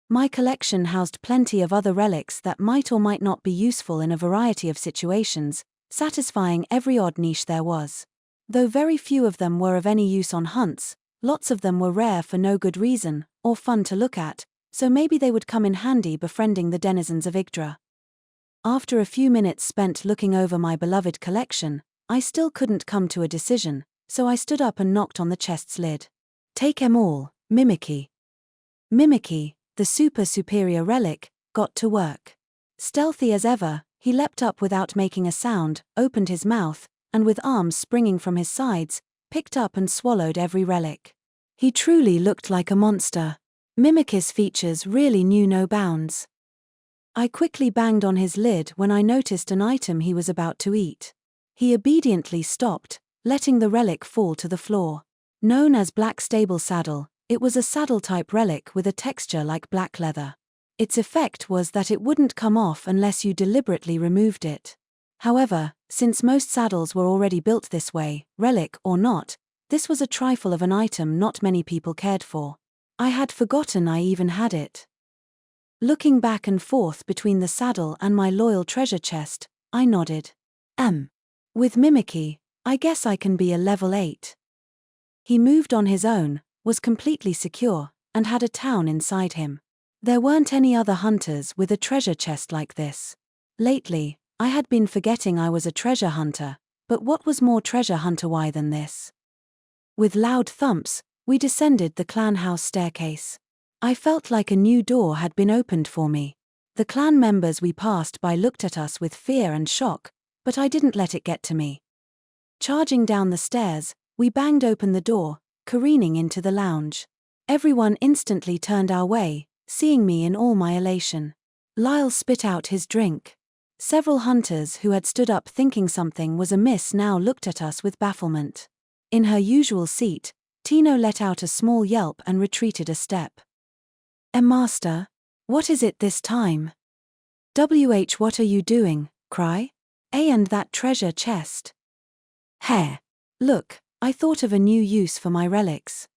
My collection housed plenty of other relics that might or might not be useful in a variety of situations, satisfying every odd niche there was. Though very few of them were of any use on hunts, lots of them were rare for no good reason, or fun to look at, so maybe they would come in handy befriending the denizens of Yggdra. After a few minutes spent looking over my beloved collection, I still couldn't come to a decision, so I stood up and knocked on the chest's lid. Take 'em all, Mimicky. Mimicky, the superior relic, got to work. Stealthy as ever, he leapt up without making a sound, opened his mouth, and with arms springing from his sides, picked up and swallowed every relic. He truly looked like a monster. Mimicky's features really knew no bounds. I quickly banged on his lid when I noticed an item he was about to eat. He obediently stopped, letting the relic fall to the floor. Known as Black Stable Saddle, it was a saddle-type relic with a texture like black leather. Its effect was that it wouldn't come off unless you deliberately removed it. However, since most saddles were already built this way, relic or not, this was a trifle of an item not many people cared for. I had forgotten I even had it. Looking back and forth between the saddle and my loyal treasure chest, I nodded. With Mimicky, I guess I can be a level 8. He moved on his own, was completely secure, and had a town inside him. There weren't any other hunters with a treasure chest like this. Lately, I had been forgetting I was a treasure hunter, but what was more treasure hunter-y than this? With loud thumps, we descended the clan house staircase. I felt like a new door had been opened for me. The clan members we passed by looked at us with fear and shock, but I didn't let it get to me. Charging down the stairs, we banged open the door, careening into the lounge. Everyone instantly turned our way, seeing me in all my elation. Lyle spit out his drink. Several hunters who had stood up thinking something was amiss now looked at us with bafflement. In her usual seat, Tino let out a small yelp and retreated a step. Master? What is it this time? What are you doing, Krai? And that treasure chest? Heh. Look, I thought of a new use for my relics.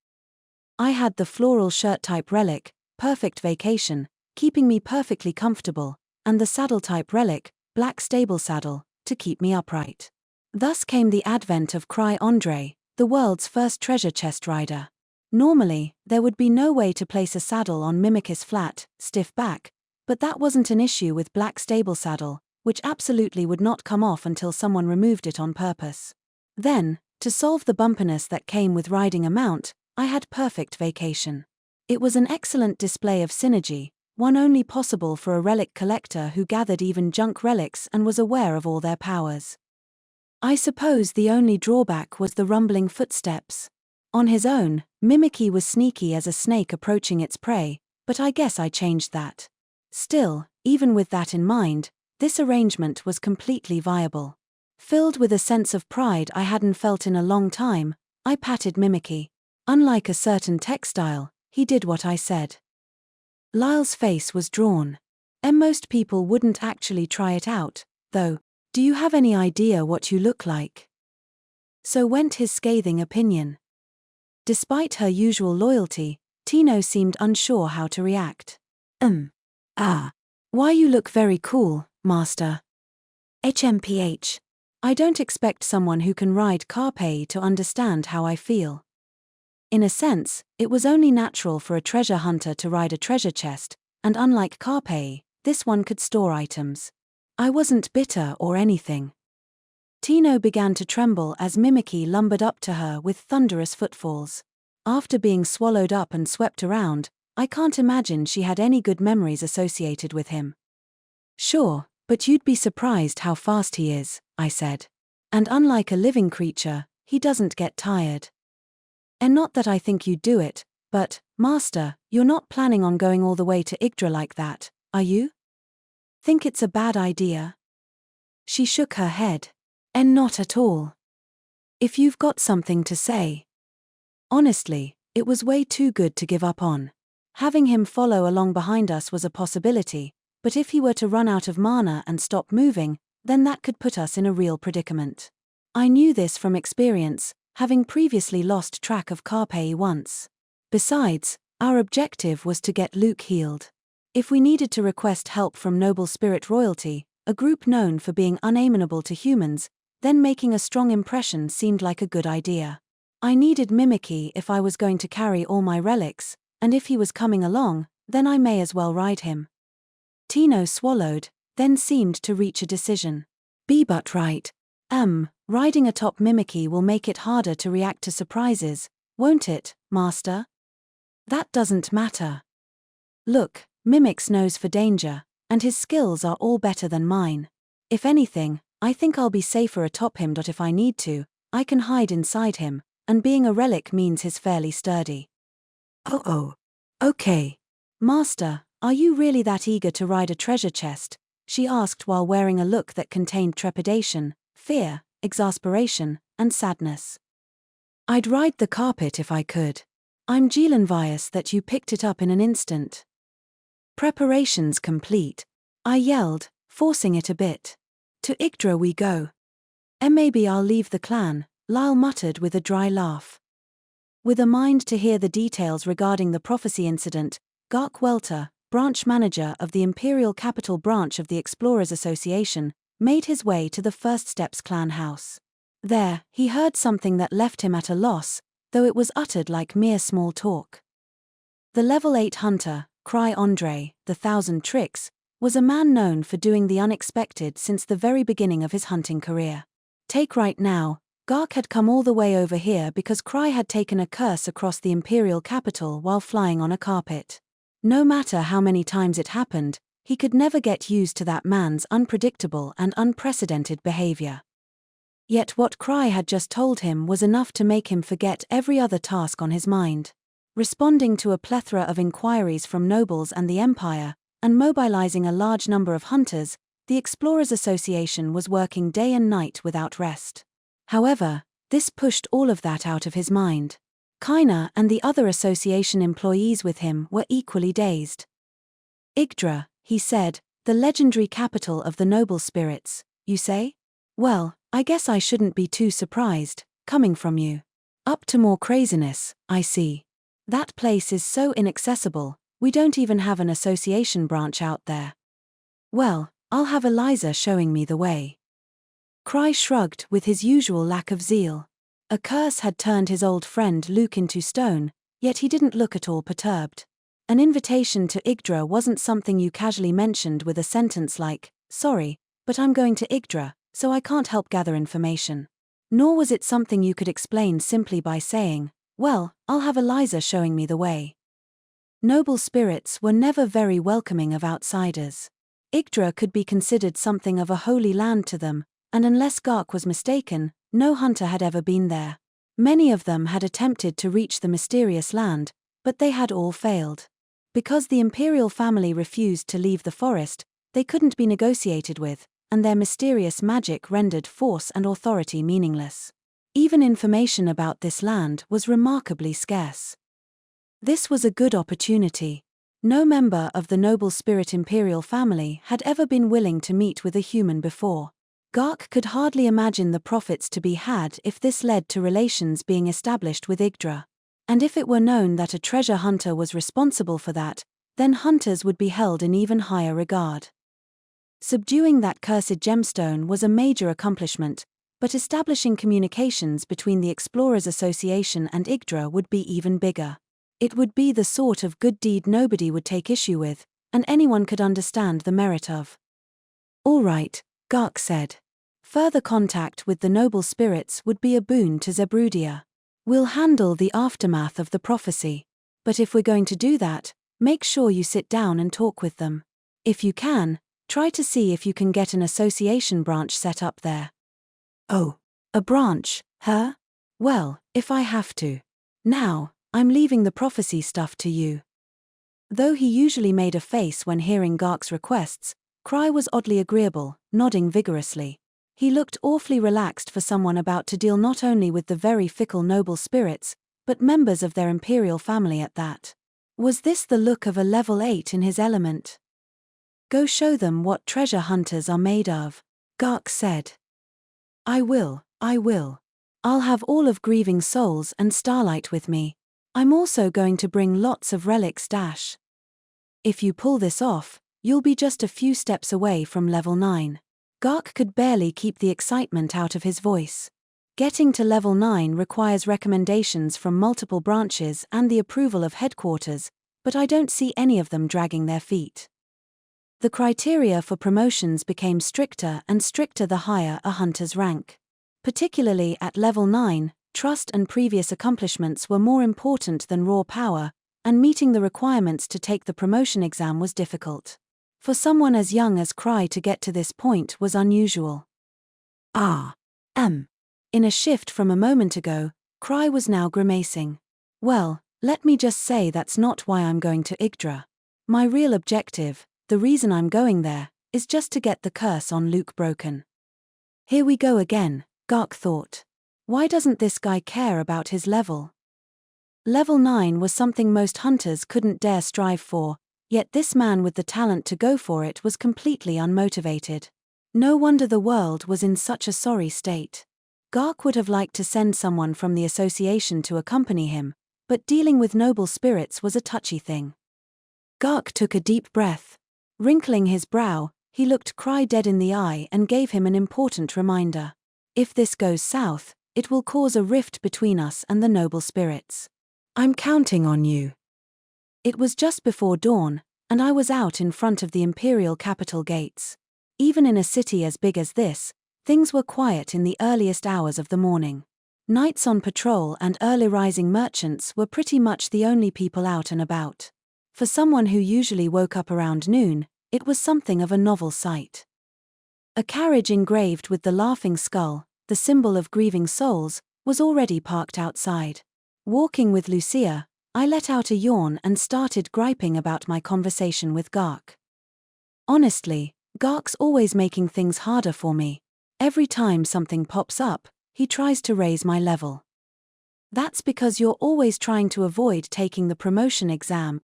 I had the floral shirt-type relic, Perfect Vacation, keeping me perfectly comfortable, and the saddle-type relic, Black Stable Saddle, to keep me upright. Thus came the advent of Krai Andrey, the world's first treasure chest rider. Normally, there would be no way to place a saddle on Mimik's flat, stiff back, but that wasn't an issue with Black Stable Saddle, which absolutely would not come off until someone removed it on purpose. Then, to solve the bumpiness that came with riding a mount, I had perfect vacation. It was an excellent display of synergy, one only possible for a relic collector who gathered even junk relics and was aware of all their powers. I suppose the only drawback was the rumbling footsteps. On his own, Mimikyu was sneaky as a snake approaching its prey, but I guess I changed that. Still, even with that in mind, this arrangement was completely viable. Filled with a sense of pride I hadn't felt in a long time, I patted Mimikyu. Unlike a certain textile, he did what I said. Lyle's face was drawn. Most people wouldn't actually try it out, though. Do you have any idea what you look like? So went his scathing opinion. Despite her usual loyalty, Tino seemed unsure how to react. Why you look very cool, master. HMPH. I don't expect someone who can ride Krai to understand how I feel. In a sense, it was only natural for a treasure hunter to ride a treasure chest, and unlike Krai, this one could store items. I wasn't bitter or anything. Tino began to tremble as Mimikyu lumbered up to her with thunderous footfalls. After being swallowed up and swept around, I can't imagine she had any good memories associated with him. Sure, but you'd be surprised how fast he is, I said. And unlike a living creature, he doesn't get tired. And not that I think you'd do it, but, master, you're not planning on going all the way to Yggdra like that, are you? Think it's a bad idea? She shook her head. And not at all. If you've got something to say. Honestly, it was way too good to give up on. Having him follow along behind us was a possibility, but if he were to run out of mana and stop moving, then that could put us in a real predicament. I knew this from experience, having previously lost track of Krai once. Besides, our objective was to get Luke healed. If we needed to request help from Noble Spirit Royalty, a group known for being unamenable to humans, then making a strong impression seemed like a good idea. I needed Mimikyu if I was going to carry all my relics, and if he was coming along, then I may as well ride him. Tino swallowed, then seemed to reach a decision. Be but right. Riding atop Mimikyu will make it harder to react to surprises, won't it, master? That doesn't matter. Look, Mimik's nose for danger, and his skills are all better than mine. If anything, I think I'll be safer atop him. If I need to, I can hide inside him, and being a relic means he's fairly sturdy. Oh. Okay. Master, are you really that eager to ride a treasure chest? She asked while wearing a look that contained trepidation, fear, exasperation, and sadness. I'd ride the carpet if I could. I'm envious that you picked it up in an instant. Preparations complete, I yelled, forcing it a bit. To Yggdra we go. And maybe I'll leave the clan, Lyle muttered with a dry laugh. With a mind to hear the details regarding the prophecy incident, Gark Welter, branch manager of the Imperial Capital branch of the Explorers Association, made his way to the First Steps clan house. There, he heard something that left him at a loss, though it was uttered like mere small talk. The level 8 hunter, Krai Andrey, the 1,000 tricks, was a man known for doing the unexpected since the very beginning of his hunting career. Take right now, Gark had come all the way over here because Krai had taken a curse across the Imperial capital while flying on a carpet. No matter how many times it happened, he could never get used to that man's unpredictable and unprecedented behavior. Yet what Krai had just told him was enough to make him forget every other task on his mind. Responding to a plethora of inquiries from nobles and the Empire, and mobilizing a large number of hunters, the Explorers Association was working day and night without rest. However, this pushed all of that out of his mind. Kaina and the other association employees with him were equally dazed. Yggdra, he said, the legendary capital of the noble spirits, you say? Well, I guess I shouldn't be too surprised, coming from you. Up to more craziness, I see. That place is so inaccessible, we don't even have an association branch out there. Well, I'll have Eliza showing me the way. Krai shrugged with his usual lack of zeal. A curse had turned his old friend Luke into stone, yet he didn't look at all perturbed. An invitation to Yggdra wasn't something you casually mentioned with a sentence like, "Sorry, but I'm going to Yggdra, so I can't help gather information." Nor was it something you could explain simply by saying, "Well, I'll have Eliza showing me the way." Noble spirits were never very welcoming of outsiders. Yggdra could be considered something of a holy land to them, and unless Gark was mistaken, no hunter had ever been there. Many of them had attempted to reach the mysterious land, but they had all failed. Because the imperial family refused to leave the forest, they couldn't be negotiated with, and their mysterious magic rendered force and authority meaningless. Even information about this land was remarkably scarce. This was a good opportunity. No member of the noble spirit imperial family had ever been willing to meet with a human before. Gark could hardly imagine the profits to be had if this led to relations being established with Yggdra. And if it were known that a treasure hunter was responsible for that, then hunters would be held in even higher regard. Subduing that cursed gemstone was a major accomplishment, but establishing communications between the Explorers Association and Yggdra would be even bigger. It would be the sort of good deed nobody would take issue with, and anyone could understand the merit of. "All right," Gark said. "Further contact with the noble spirits would be a boon to Zebrudia. We'll handle the aftermath of the prophecy. But if we're going to do that, make sure you sit down and talk with them. If you can, try to see if you can get an association branch set up there." "Oh, a branch, huh? Well, if I have to. Now, I'm leaving the prophecy stuff to you." Though he usually made a face when hearing Gark's requests, Krai was oddly agreeable, nodding vigorously. He looked awfully relaxed for someone about to deal not only with the very fickle noble spirits, but members of their imperial family at that. Was this the look of a level 8 in his element? "Go show them what treasure hunters are made of," Gark said. I will. I'll have all of Grieving Souls and Starlight with me. I'm also going to bring lots of relics. If you pull this off, you'll be just a few steps away from level 9. Gark could barely keep the excitement out of his voice. Getting to level 9 requires recommendations from multiple branches and the approval of headquarters, but I don't see any of them dragging their feet. The criteria for promotions became stricter and stricter the higher a hunter's rank. Particularly at level 9, trust and previous accomplishments were more important than raw power, and meeting the requirements to take the promotion exam was difficult. For someone as young as Krai to get to this point was unusual. In a shift from a moment ago, Krai was now grimacing. "Well, let me just say that's not why I'm going to Yggdra. My real objective, the reason I'm going there, is just to get the curse on Luke broken." Here we go again, Gark thought. Why doesn't this guy care about his level? Level 9 was something most hunters couldn't dare strive for, yet this man with the talent to go for it was completely unmotivated. No wonder the world was in such a sorry state. Gark would have liked to send someone from the association to accompany him, but dealing with noble spirits was a touchy thing. Gark took a deep breath. Wrinkling his brow, he looked Krai dead in the eye and gave him an important reminder. If this goes south, it will cause a rift between us and the noble spirits. I'm counting on you. It was just before dawn, and I was out in front of the imperial capital gates. Even in a city as big as this, things were quiet in the earliest hours of the morning. Knights on patrol and early rising merchants were pretty much the only people out and about. For someone who usually woke up around noon, it was something of a novel sight. A carriage engraved with the laughing skull, the symbol of Grieving Souls, was already parked outside. Walking with Lucia, I let out a yawn and started griping about my conversation with Gark. Honestly, Gark's always making things harder for me. Every time something pops up, he tries to raise my level. That's because you're always trying to avoid taking the promotion exam.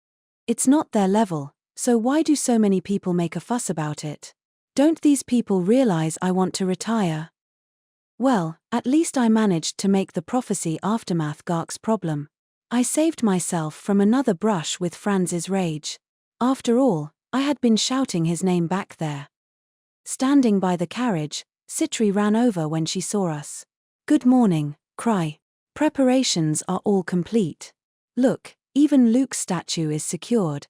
It's not their level, so why do so many people make a fuss about it? Don't these people realize I want to retire? Well, at least I managed to make the prophecy aftermath Gark's problem. I saved myself from another brush with Franz's rage. After all, I had been shouting his name back there. Standing by the carriage, Citri ran over when she saw us. Good morning, Krai. Preparations are all complete. Look, even Luke's statue is secured.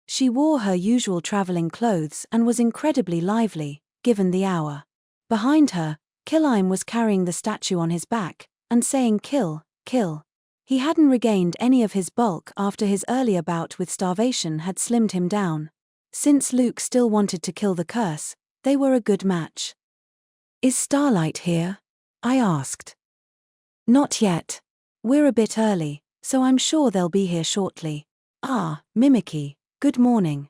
She wore her usual traveling clothes and was incredibly lively, given the hour. Behind her, Kilim was carrying the statue on his back, and saying kill, kill. He hadn't regained any of his bulk after his earlier bout with starvation had slimmed him down. Since Luke still wanted to kill the curse, they were a good match. Is Starlight here? I asked. Not yet. We're a bit early, so I'm sure they'll be here shortly. Ah, Mimikyu, good morning.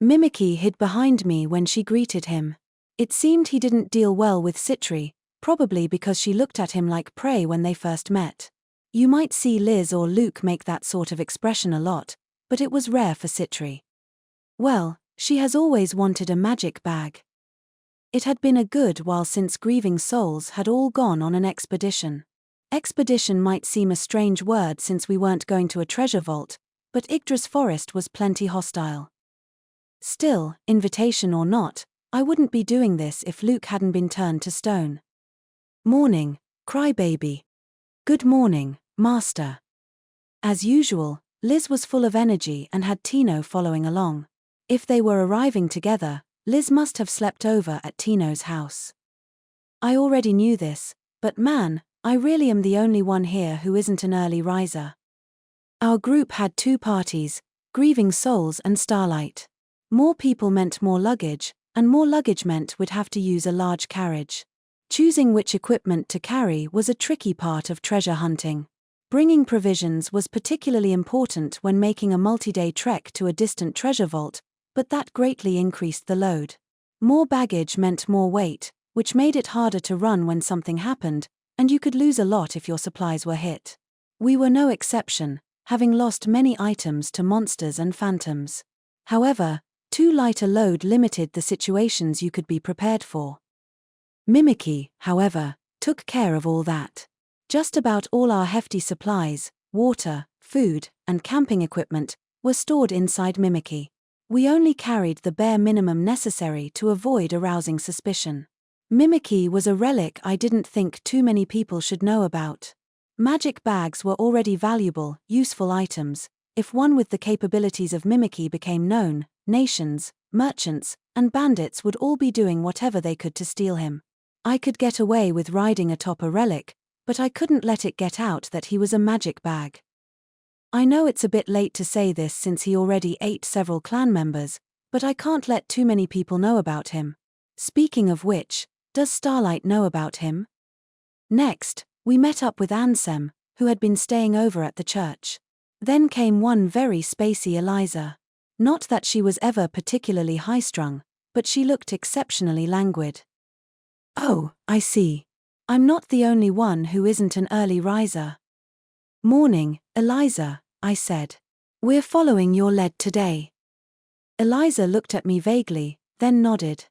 Mimikyu hid behind me when she greeted him. It seemed he didn't deal well with Citri, probably because she looked at him like prey when they first met. You might see Liz or Luke make that sort of expression a lot, but it was rare for Citri. Well, she has always wanted a magic bag. It had been a good while since Grieving souls had all gone on an expedition. Expedition might seem a strange word since we weren't going to a treasure vault, but Yggdra's forest was plenty hostile. Still, invitation or not, I wouldn't be doing this if Luke hadn't been turned to stone. Morning, crybaby. Good morning, master. As usual, Liz was full of energy and had Tino following along. If they were arriving together, Liz must have slept over at Tino's house. I already knew this, but man, I really am the only one here who isn't an early riser. Our group had two parties, Grieving Souls and Starlight. More people meant more luggage, and more luggage meant we'd have to use a large carriage. Choosing which equipment to carry was a tricky part of treasure hunting. Bringing provisions was particularly important when making a multi-day trek to a distant treasure vault, but that greatly increased the load. More baggage meant more weight, which made it harder to run when something happened, and you could lose a lot if your supplies were hit. We were no exception, having lost many items to monsters and phantoms. However, too light a load limited the situations you could be prepared for. Mimikyu, however, took care of all that. Just about all our hefty supplies, water, food, and camping equipment, were stored inside Mimikyu. We only carried the bare minimum necessary to avoid arousing suspicion. Mimikyu was a relic I didn't think too many people should know about. Magic bags were already valuable, useful items. If one with the capabilities of Mimikyu became known, nations, merchants, and bandits would all be doing whatever they could to steal him. I could get away with riding atop a relic, but I couldn't let it get out that he was a magic bag. I know it's a bit late to say this since he already ate several clan members, but I can't let too many people know about him. Speaking of which, does Starlight know about him? Next, we met up with Ansem, who had been staying over at the church. Then came one very spacey Eliza. Not that she was ever particularly high-strung, but she looked exceptionally languid. Oh, I see. I'm not the only one who isn't an early riser. Morning, Eliza, I said. We're following your lead today. Eliza looked at me vaguely, then nodded.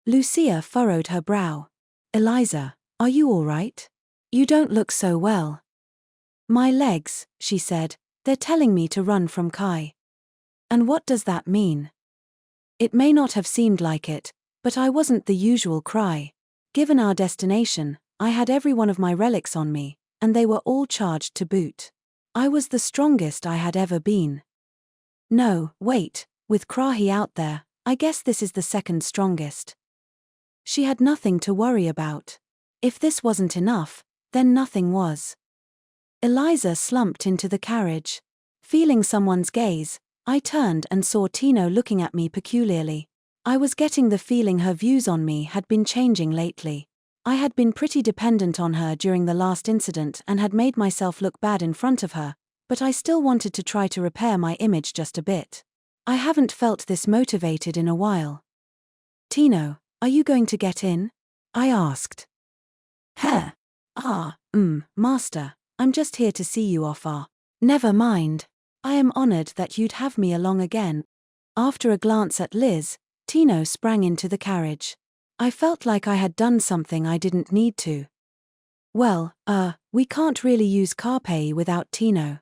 Lucia furrowed her brow. Eliza, are you all right? You don't look so well. My legs, she said, they're telling me to run from Kai. And what does that mean? It may not have seemed like it, but I wasn't the usual Krai. Given our destination, I had every one of my relics on me, and they were all charged to boot. I was the strongest I had ever been. No, wait, with Krahi out there, I guess this is the second strongest. She had nothing to worry about. If this wasn't enough, then nothing was. Eliza slumped into the carriage. Feeling someone's gaze, I turned and saw Tino looking at me peculiarly. I was getting the feeling her views on me had been changing lately. I had been pretty dependent on her during the last incident and had made myself look bad in front of her, but I still wanted to try to repair my image just a bit. I haven't felt this motivated in a while. Tino, are you going to get in? I asked. Heh. Master, I'm just here to see you off. Never mind. I am honored that you'd have me along again. After a glance at Liz, Tino sprang into the carriage. I felt like I had done something I didn't need to. Well, we can't really use Carpei without Tino.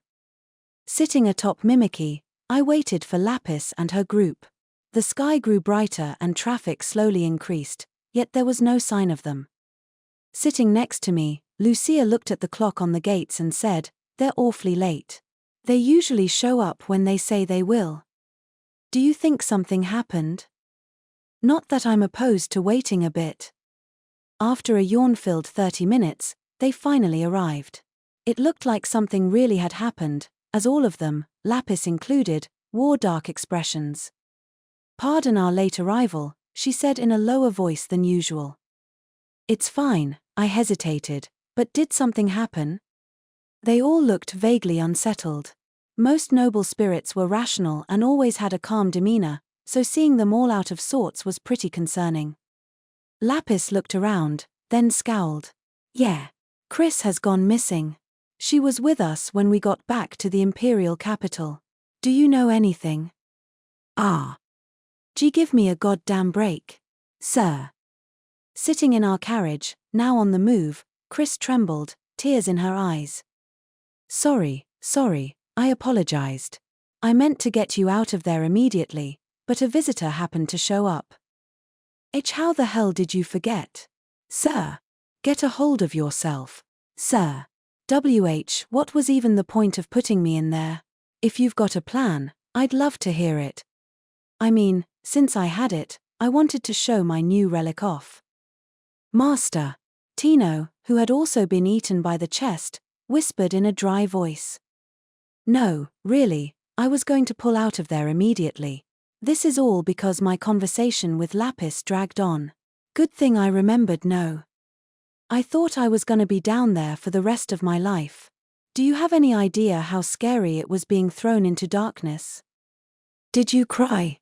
Sitting atop Mimikyu, I waited for Lapis and her group. The sky grew brighter and traffic slowly increased, yet there was no sign of them. Sitting next to me, Lucia looked at the clock on the gates and said, "They're awfully late. They usually show up when they say they will. Do you think something happened?" "Not that I'm opposed to waiting a bit." After a yawn-filled 30 minutes, they finally arrived. It looked like something really had happened, as all of them, Lapis included, wore dark expressions. "Pardon our late arrival," she said in a lower voice than usual. "It's fine," I hesitated, "but did something happen?" They all looked vaguely unsettled. Most noble spirits were rational and always had a calm demeanor, so seeing them all out of sorts was pretty concerning. Lapis looked around, then scowled. "Yeah. Chris has gone missing. She was with us when we got back to the Imperial capital. Do you know anything?" "Ah. Gee, give me a goddamn break. Sir." Sitting in our carriage, now on the move, Chris trembled, tears in her eyes. Sorry, I apologized. I meant to get you out of there immediately, but a visitor happened to show up." "How the hell did you forget?" "Sir. Get a hold of yourself. Sir. What was even the point of putting me in there? If you've got a plan, I'd love to hear it. I mean, since I had it, I wanted to show my new relic off." "Master," Tino, who had also been eaten by the chest, whispered in a dry voice. "No, really, I was going to pull out of there immediately. This is all because my conversation with Lapis dragged on. Good thing I remembered. No. I thought I was gonna be down there for the rest of my life. Do you have any idea how scary it was being thrown into darkness?" "Did you cry?"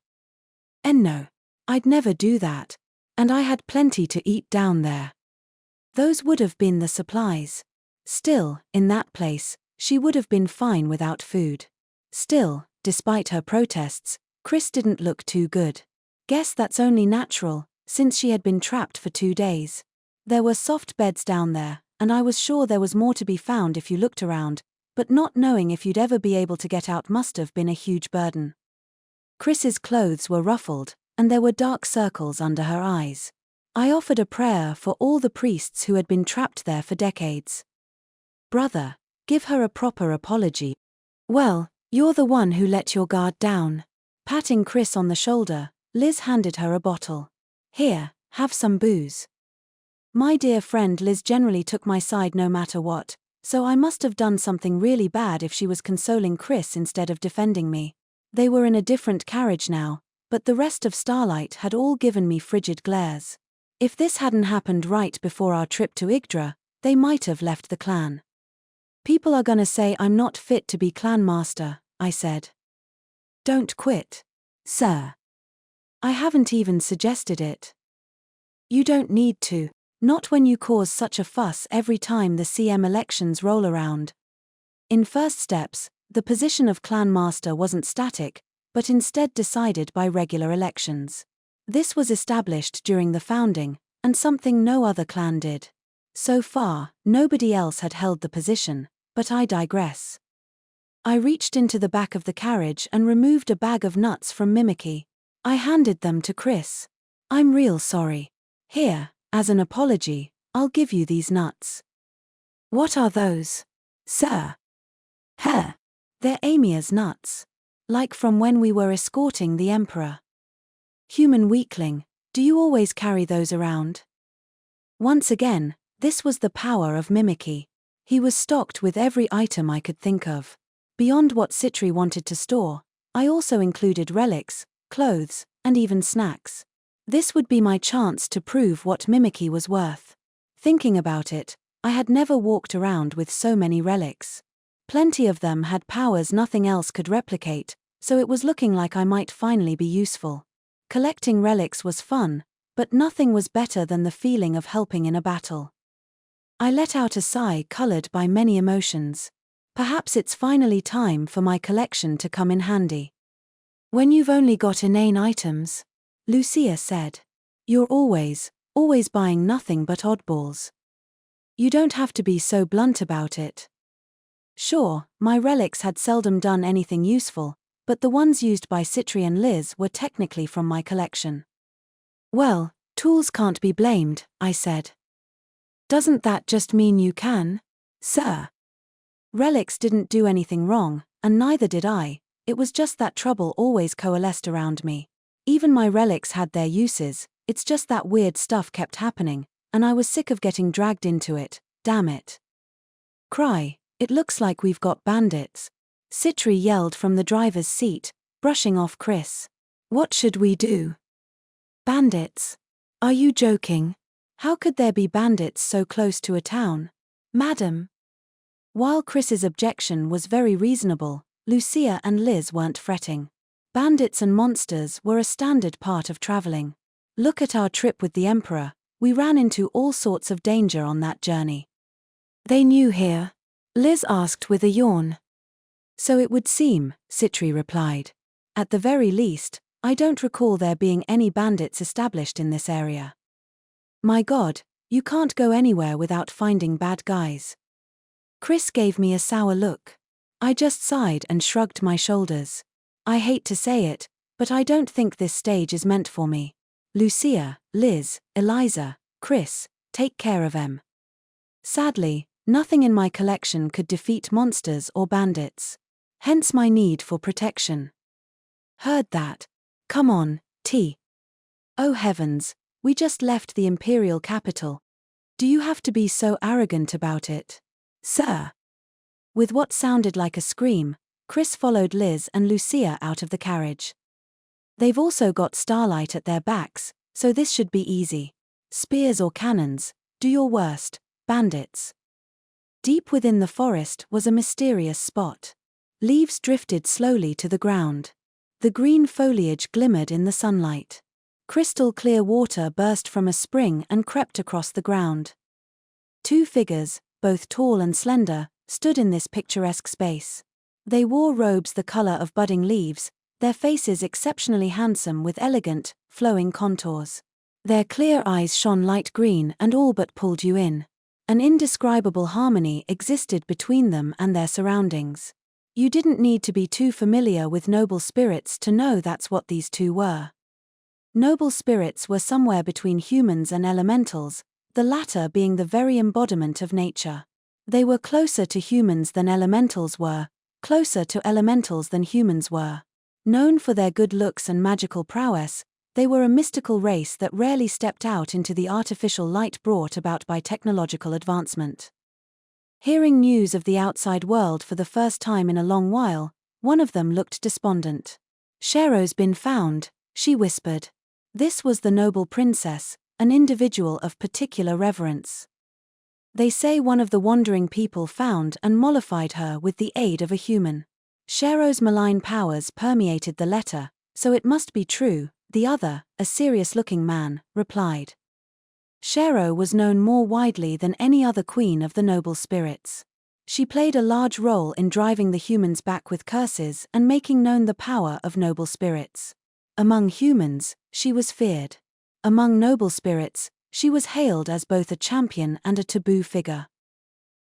"And no. I'd never do that. And I had plenty to eat down there. Those would have been the supplies. Still, in that place, she would have been fine without food. Still, despite her protests, Chris didn't look too good. Guess that's only natural, since she had been trapped for 2 days. There were soft beds down there, and I was sure there was more to be found if you looked around, but not knowing if you'd ever be able to get out must have been a huge burden." Chris's clothes were ruffled, and there were dark circles under her eyes. I offered a prayer for all the priests who had been trapped there for decades. "Brother, give her a proper apology." "Well, you're the one who let your guard down." Patting Chris on the shoulder, Liz handed her a bottle. "Here, have some booze." My dear friend Liz generally took my side no matter what, so I must have done something really bad if she was consoling Chris instead of defending me. They were in a different carriage now, but the rest of Starlight had all given me frigid glares. If this hadn't happened right before our trip to Yggdra, they might have left the clan. "People are gonna say I'm not fit to be clan master," I said. "Don't quit. Sir. I haven't even suggested it." "You don't need to. Not when you cause such a fuss every time the CM elections roll around." In first steps, the position of clan master wasn't static, but instead decided by regular elections. This was established during the founding, and something no other clan did. So far, nobody else had held the position, but I digress. I reached into the back of the carriage and removed a bag of nuts from Mimicky. I handed them to Chris. "I'm real sorry. Here, as an apology, I'll give you these nuts." "What are those?" "Sir." "Huh. They're Amy's nuts. Like from when we were escorting the Emperor." "Human weakling, do you always carry those around?" Once again, this was the power of Mimicky. He was stocked with every item I could think of. Beyond what Citri wanted to store, I also included relics, clothes, and even snacks. This would be my chance to prove what Mimicky was worth. Thinking about it, I had never walked around with so many relics. Plenty of them had powers nothing else could replicate, so it was looking like I might finally be useful. Collecting relics was fun, but nothing was better than the feeling of helping in a battle. I let out a sigh colored by many emotions. Perhaps it's finally time for my collection to come in handy. "When you've only got inane items," Lucia said, "you're always buying nothing but oddballs. You don't have to be so blunt about it." Sure, my relics had seldom done anything useful, but the ones used by Citri and Liz were technically from my collection. "Well, Tools can't be blamed, I said. Doesn't that just mean you can? Sir. Relics didn't do anything wrong, and neither did I. It was just that trouble always coalesced around me. Even my relics had their uses, it's just that weird stuff kept happening, and I was sick of getting dragged into it, damn it. Krai, it looks like we've got bandits. Citri yelled from the driver's seat, brushing off Chris. What should we do? Bandits? Are you joking? How could there be bandits so close to a town? Madam. While Chris's objection was very reasonable, Lucia and Liz weren't fretting. Bandits and monsters were a standard part of traveling. Look at our trip with the Emperor, we ran into all sorts of danger on that journey. They knew here? Liz asked with a yawn. So it would seem, Citri replied. At the very least, I don't recall there being any bandits established in this area. My God, you can't go anywhere without finding bad guys. Chris gave me a sour look. I just sighed and shrugged my shoulders. I hate to say it, but I don't think this stage is meant for me. Lucia, Liz, Eliza, Chris, take care of them. Sadly, nothing in my collection could defeat monsters or bandits. Hence my need for protection. Heard that. Come on, T. Oh heavens, we just left the imperial capital. Do you have to be so arrogant about it? Sir. With what sounded like a scream, Chris followed Liz and Lucia out of the carriage. They've also got Starlight at their backs, so this should be easy. Spears or cannons, do your worst, bandits. Deep within the forest was a mysterious spot. Leaves drifted slowly to the ground. The green foliage glimmered in the sunlight. Crystal clear water burst from a spring and crept across the ground. Two figures, both tall and slender, stood in this picturesque space. They wore robes the color of budding leaves, their faces exceptionally handsome with elegant, flowing contours. Their clear eyes shone light green and all but pulled you in. An indescribable harmony existed between them and their surroundings. You didn't need to be too familiar with noble spirits to know that's what these two were. Noble spirits were somewhere between humans and elementals, the latter being the very embodiment of nature. They were closer to humans than elementals were, closer to elementals than humans were. Known for their good looks and magical prowess, they were a mystical race that rarely stepped out into the artificial light brought about by technological advancement. Hearing news of the outside world for the first time in a long while, one of them looked despondent. Shero's been found, she whispered. This was the noble princess, an individual of particular reverence. They say one of the wandering people found and mollified her with the aid of a human. Shero's malign powers permeated the letter, so it must be true, the other, a serious-looking man, replied. Shero was known more widely than any other queen of the noble spirits. She played a large role in driving the humans back with curses and making known the power of noble spirits. Among humans, she was feared. Among noble spirits, she was hailed as both a champion and a taboo figure.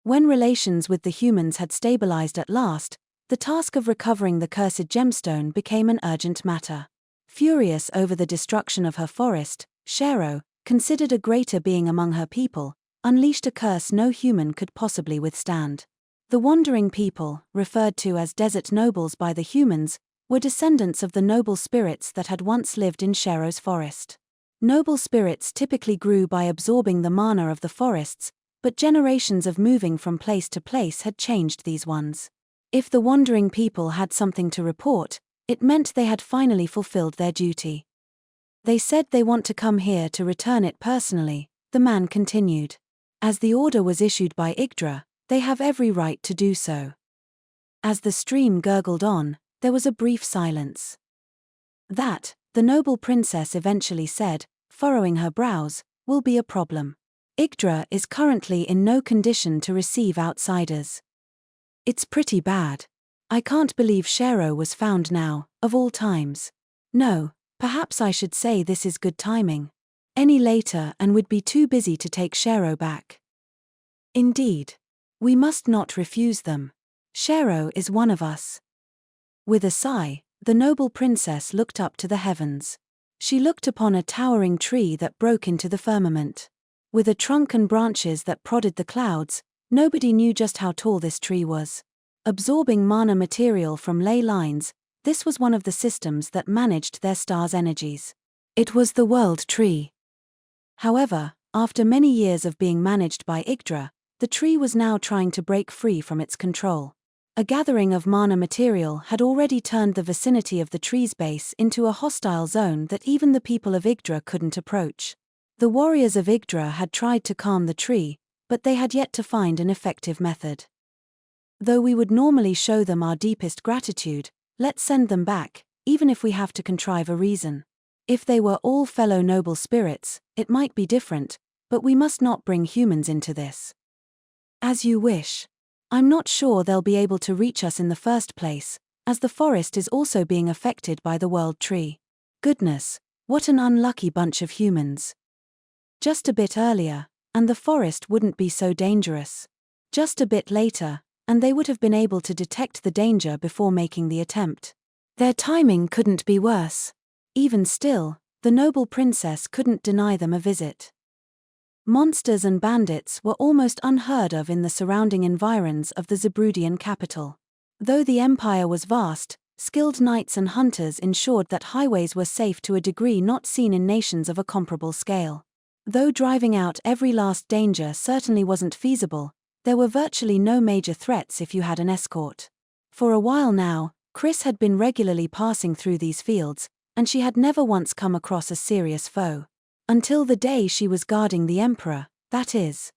When relations with the humans had stabilized at last, the task of recovering the cursed gemstone became an urgent matter. Furious over the destruction of her forest, Shero, considered a greater being among her people, unleashed a curse no human could possibly withstand. The wandering people, referred to as desert nobles by the humans, were descendants of the noble spirits that had once lived in Shero's forest. Noble spirits typically grew by absorbing the mana of the forests, but generations of moving from place to place had changed these ones. If the wandering people had something to report, it meant they had finally fulfilled their duty. They said they want to come here to return it personally, the man continued. As the order was issued by Yggdra, they have every right to do so. As the stream gurgled on, there was a brief silence. That, the noble princess eventually said, furrowing her brows, will be a problem. Yggdra is currently in no condition to receive outsiders. It's pretty bad. I can't believe Shero was found now, of all times. No, perhaps I should say this is good timing. Any later and we'd be too busy to take Shero back. Indeed. We must not refuse them. Shero is one of us. With a sigh, the noble princess looked up to the heavens. She looked upon a towering tree that broke into the firmament. With a trunk and branches that prodded the clouds, nobody knew just how tall this tree was. Absorbing mana material from ley lines, this was one of the systems that managed their star's energies. It was the World Tree. However, after many years of being managed by Yggdra, the tree was now trying to break free from its control. A gathering of mana material had already turned the vicinity of the tree's base into a hostile zone that even the people of Yggdra couldn't approach. The warriors of Yggdra had tried to calm the tree, but they had yet to find an effective method. Though we would normally show them our deepest gratitude, let's send them back, even if we have to contrive a reason. If they were all fellow noble spirits, it might be different, but we must not bring humans into this. As you wish. I'm not sure they'll be able to reach us in the first place, as the forest is also being affected by the World Tree. Goodness, what an unlucky bunch of humans. Just a bit earlier, and the forest wouldn't be so dangerous. Just a bit later, and they would have been able to detect the danger before making the attempt. Their timing couldn't be worse. Even still, the noble princess couldn't deny them a visit. Monsters and bandits were almost unheard of in the surrounding environs of the Zabrudian capital. Though the empire was vast, skilled knights and hunters ensured that highways were safe to a degree not seen in nations of a comparable scale. Though driving out every last danger certainly wasn't feasible, there were virtually no major threats if you had an escort. For a while now, Kris had been regularly passing through these fields, and she had never once come across a serious foe. Until the day she was guarding the Emperor, that is.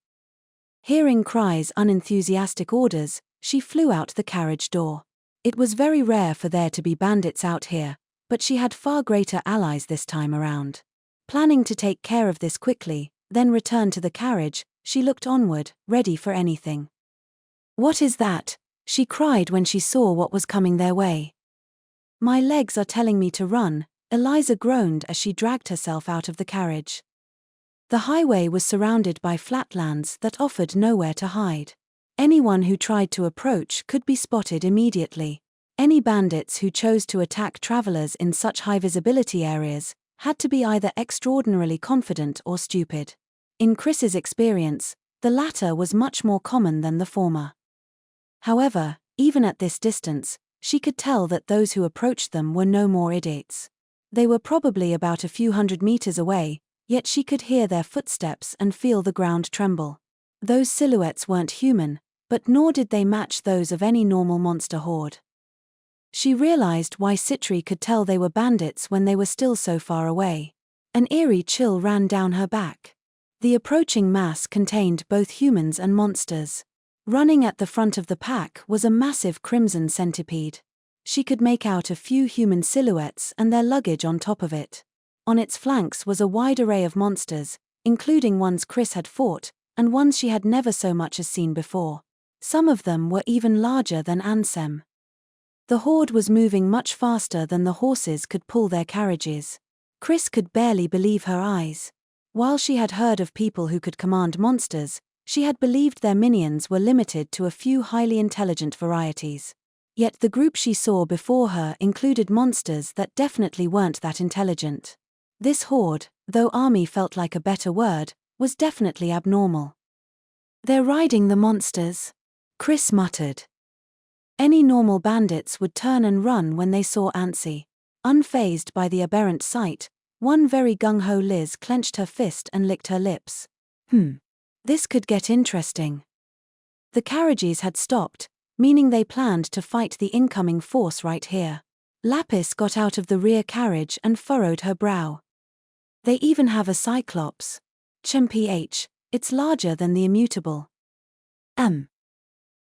Hearing Krai's unenthusiastic orders, she flew out the carriage door. It was very rare for there to be bandits out here, but she had far greater allies this time around. Planning to take care of this quickly, then return to the carriage, she looked onward, ready for anything. "What is that?" she cried when she saw what was coming their way. "My legs are telling me to run," Eliza groaned as she dragged herself out of the carriage. The highway was surrounded by flatlands that offered nowhere to hide. Anyone who tried to approach could be spotted immediately. Any bandits who chose to attack travelers in such high visibility areas had to be either extraordinarily confident or stupid. In Kris's experience, the latter was much more common than the former. However, even at this distance, she could tell that those who approached them were no more idiots. They were probably about a few hundred meters away, yet she could hear their footsteps and feel the ground tremble. Those silhouettes weren't human, but nor did they match those of any normal monster horde. She realized why Citri could tell they were bandits when they were still so far away. An eerie chill ran down her back. The approaching mass contained both humans and monsters. Running at the front of the pack was a massive crimson centipede. She could make out a few human silhouettes and their luggage on top of it. On its flanks was a wide array of monsters, including ones Kris had fought, and ones she had never so much as seen before. Some of them were even larger than Ansem. The horde was moving much faster than the horses could pull their carriages. Kris could barely believe her eyes. While she had heard of people who could command monsters, she had believed their minions were limited to a few highly intelligent varieties. Yet the group she saw before her included monsters that definitely weren't that intelligent. This horde, though army felt like a better word, was definitely abnormal. "They're riding the monsters," Kris muttered. Any normal bandits would turn and run when they saw Ansy. Unfazed by the aberrant sight, one very gung-ho Liz clenched her fist and licked her lips. This could get interesting. The carriages had stopped, meaning they planned to fight the incoming force right here. Lapis got out of the rear carriage and furrowed her brow. "They even have a cyclops. Ch, it's larger than the Immutable."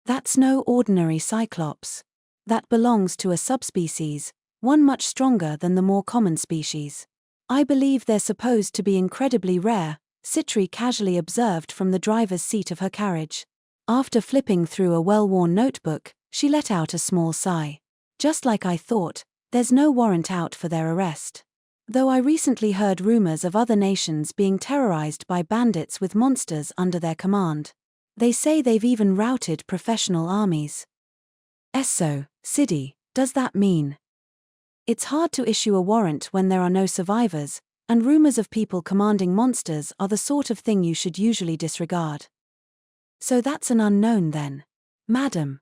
That's no ordinary cyclops. That belongs to a subspecies, one much stronger than the more common species. I believe they're supposed to be incredibly rare," Citri casually observed from the driver's seat of her carriage. After flipping through a well-worn notebook, she let out a small sigh. "Just like I thought, there's no warrant out for their arrest. Though I recently heard rumors of other nations being terrorized by bandits with monsters under their command. They say they've even routed professional armies." "Eso, Sidi, does that mean?" It's hard to issue a warrant when there are no survivors, and rumors of people commanding monsters are the sort of thing you should usually disregard. So that's an unknown then. Madam.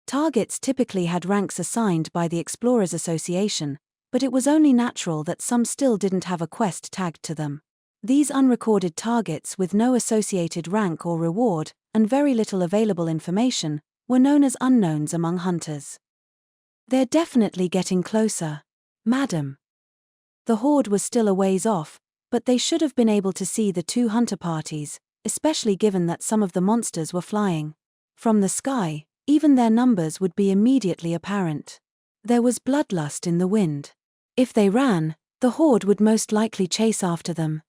Targets typically had ranks assigned by the Explorers Association, but it was only natural that some still didn't have a quest tagged to them. These unrecorded targets with no associated rank or reward, and very little available information, were known as unknowns among hunters. They're definitely getting closer. Madam. The horde was still a ways off, but they should have been able to see the two hunter parties, especially given that some of the monsters were flying. From the sky, even their numbers would be immediately apparent. There was bloodlust in the wind. If they ran, the horde would most likely chase after them.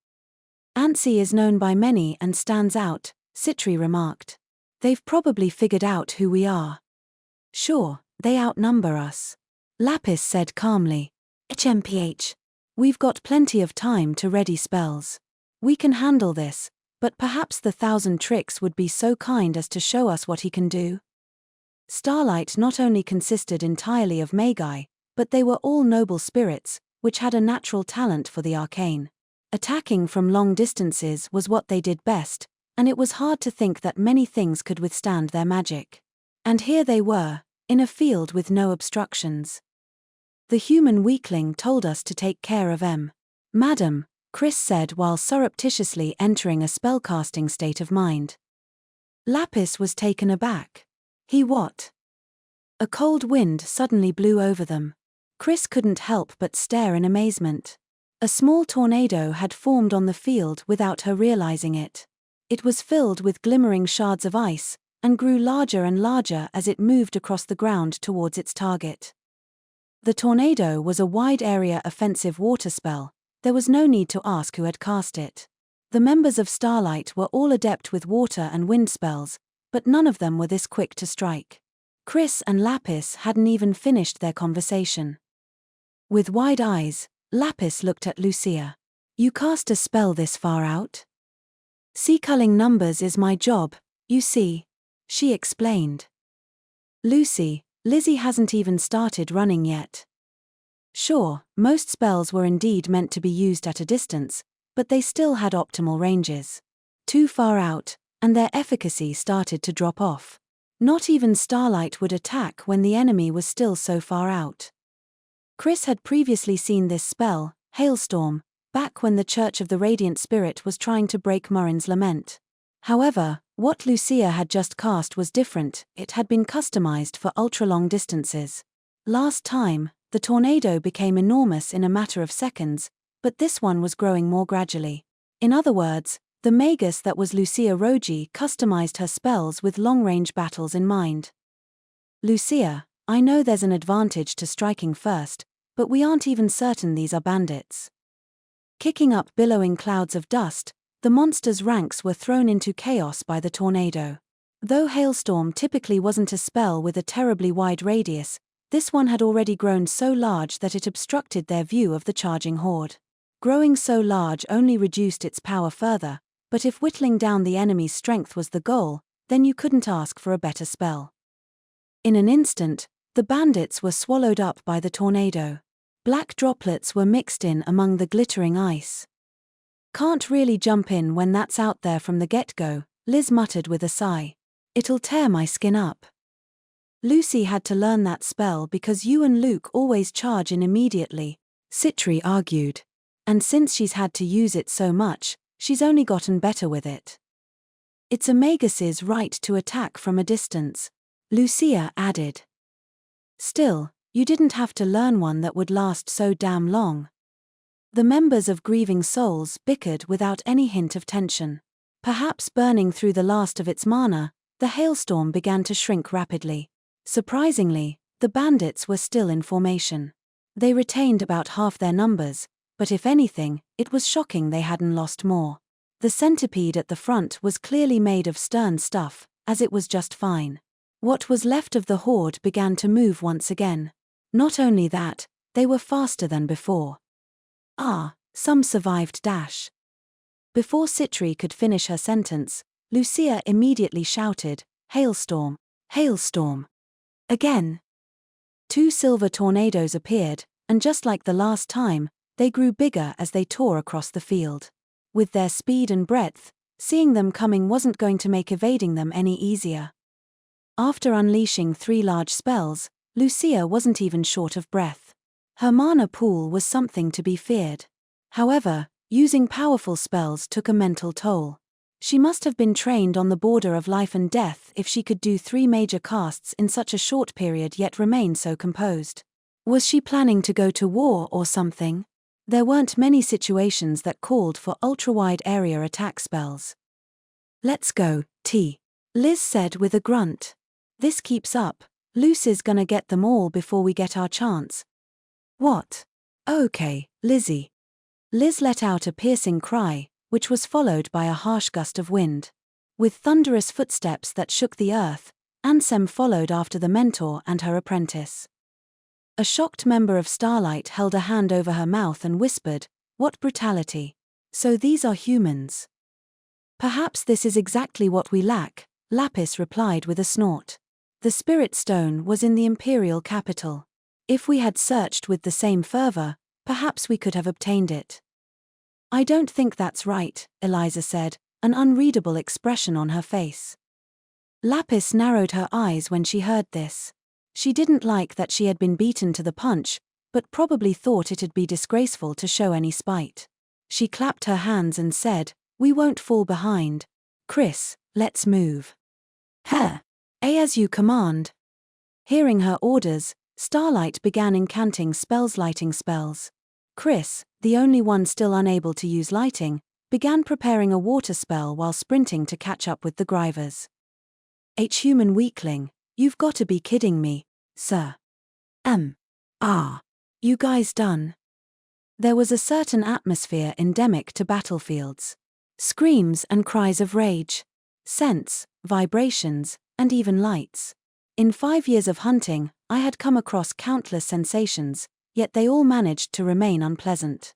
Antsy is known by many and stands out, Citri remarked. They've probably figured out who we are. Sure, they outnumber us. Lapis said calmly. HMPH. We've got plenty of time to ready spells. We can handle this, but perhaps the 1,000 tricks would be so kind as to show us what he can do. Starlight not only consisted entirely of Magi, but they were all noble spirits, which had a natural talent for the arcane. Attacking from long distances was what they did best, and it was hard to think that many things could withstand their magic. And here they were, in a field with no obstructions. The human weakling told us to take care of M. Madam, Chris said while surreptitiously entering a spellcasting state of mind. Lapis was taken aback. He what? A cold wind suddenly blew over them. Chris couldn't help but stare in amazement. A small tornado had formed on the field without her realizing it. It was filled with glimmering shards of ice, and grew larger and larger as it moved across the ground towards its target. The tornado was a wide-area offensive water spell. There was no need to ask who had cast it. The members of Starlight were all adept with water and wind spells, but none of them were this quick to strike. Chris and Lapis hadn't even finished their conversation. With wide eyes, Lapis looked at Lucia. You cast a spell this far out? Culling numbers is my job, you see, she explained. Lizzie hasn't even started running yet. Sure, most spells were indeed meant to be used at a distance, but they still had optimal ranges. Too far out, and their efficacy started to drop off. Not even Starlight would attack when the enemy was still so far out. Chris had previously seen this spell, Hailstorm, back when the Church of the Radiant Spirit was trying to break Murin's Lament. However, what Lucia had just cast was different. It had been customized for ultra-long distances. Last time, the tornado became enormous in a matter of seconds, but this one was growing more gradually. In other words, the Magus that was Lucia Rogi customized her spells with long-range battles in mind. Lucia, I know there's an advantage to striking first, but we aren't even certain these are bandits. Kicking up billowing clouds of dust, the monsters' ranks were thrown into chaos by the tornado. Though Hailstorm typically wasn't a spell with a terribly wide radius, this one had already grown so large that it obstructed their view of the charging horde. Growing so large only reduced its power further, but if whittling down the enemy's strength was the goal, then you couldn't ask for a better spell. In an instant, the bandits were swallowed up by the tornado. Black droplets were mixed in among the glittering ice. Can't really jump in when that's out there from the get-go, Liz muttered with a sigh. It'll tear my skin up. Lucy had to learn that spell because you and Luke always charge in immediately, Citri argued. And since she's had to use it so much, she's only gotten better with it. It's a Magus's right to attack from a distance, Lucia added. Still, you didn't have to learn one that would last so damn long. The members of Grieving Souls bickered without any hint of tension. Perhaps burning through the last of its mana, the hailstorm began to shrink rapidly. Surprisingly, the bandits were still in formation. They retained about half their numbers, but if anything, it was shocking they hadn't lost more. The centipede at the front was clearly made of stern stuff, as it was just fine. What was left of the horde began to move once again. Not only that, they were faster than before. Some survived dash. Before Citri could finish her sentence, Lucia immediately shouted, "Hailstorm! Hailstorm!" Again. 2 silver tornadoes appeared, and just like the last time, they grew bigger as they tore across the field. With their speed and breadth, seeing them coming wasn't going to make evading them any easier. After unleashing 3 large spells, Lucia wasn't even short of breath. Her mana pool was something to be feared. However, using powerful spells took a mental toll. She must have been trained on the border of life and death if she could do 3 major casts in such a short period yet remain so composed. Was she planning to go to war or something? There weren't many situations that called for ultra-wide area attack spells. "Let's go, T," Liz said with a grunt. "This keeps up, Lucy's gonna get them all before we get our chance." "What?" "Okay, Lizzie." Liz let out a piercing cry, which was followed by a harsh gust of wind. With thunderous footsteps that shook the earth, Ansem followed after the mentor and her apprentice. A shocked member of Starlight held a hand over her mouth and whispered, "What brutality! So these are humans." "Perhaps this is exactly what we lack," Lapis replied with a snort. "The Spirit Stone was in the Imperial capital. If we had searched with the same fervor, perhaps we could have obtained it." "I don't think that's right," Eliza said, an unreadable expression on her face. Lapis narrowed her eyes when she heard this. She didn't like that she had been beaten to the punch, but probably thought it'd be disgraceful to show any spite. She clapped her hands and said, "We won't fall behind. Chris, let's move." "Huh. As you command." Hearing her orders, Starlight began incanting spells, lighting spells. Chris, the only one still unable to use lighting, began preparing a water spell while sprinting to catch up with the Grivers. "Human weakling, you've got to be kidding me, sir. You guys done?" There was a certain atmosphere endemic to battlefields. Screams and cries of rage. Scents, vibrations, and even lights. In 5 years of hunting, I had come across countless sensations, yet they all managed to remain unpleasant.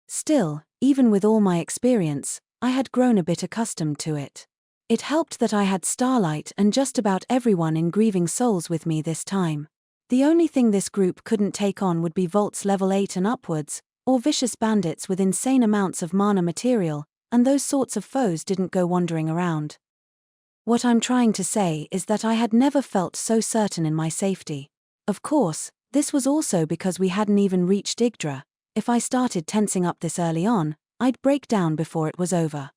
Still, even with all my experience, I had grown a bit accustomed to it. It helped that I had Starlight and just about everyone in Grieving Souls with me this time. The only thing this group couldn't take on would be Vaults level 8 and upwards, or vicious bandits with insane amounts of mana material, and those sorts of foes didn't go wandering around. What I'm trying to say is that I had never felt so certain in my safety. Of course, this was also because we hadn't even reached Yggdra. If I started tensing up this early on, I'd break down before it was over.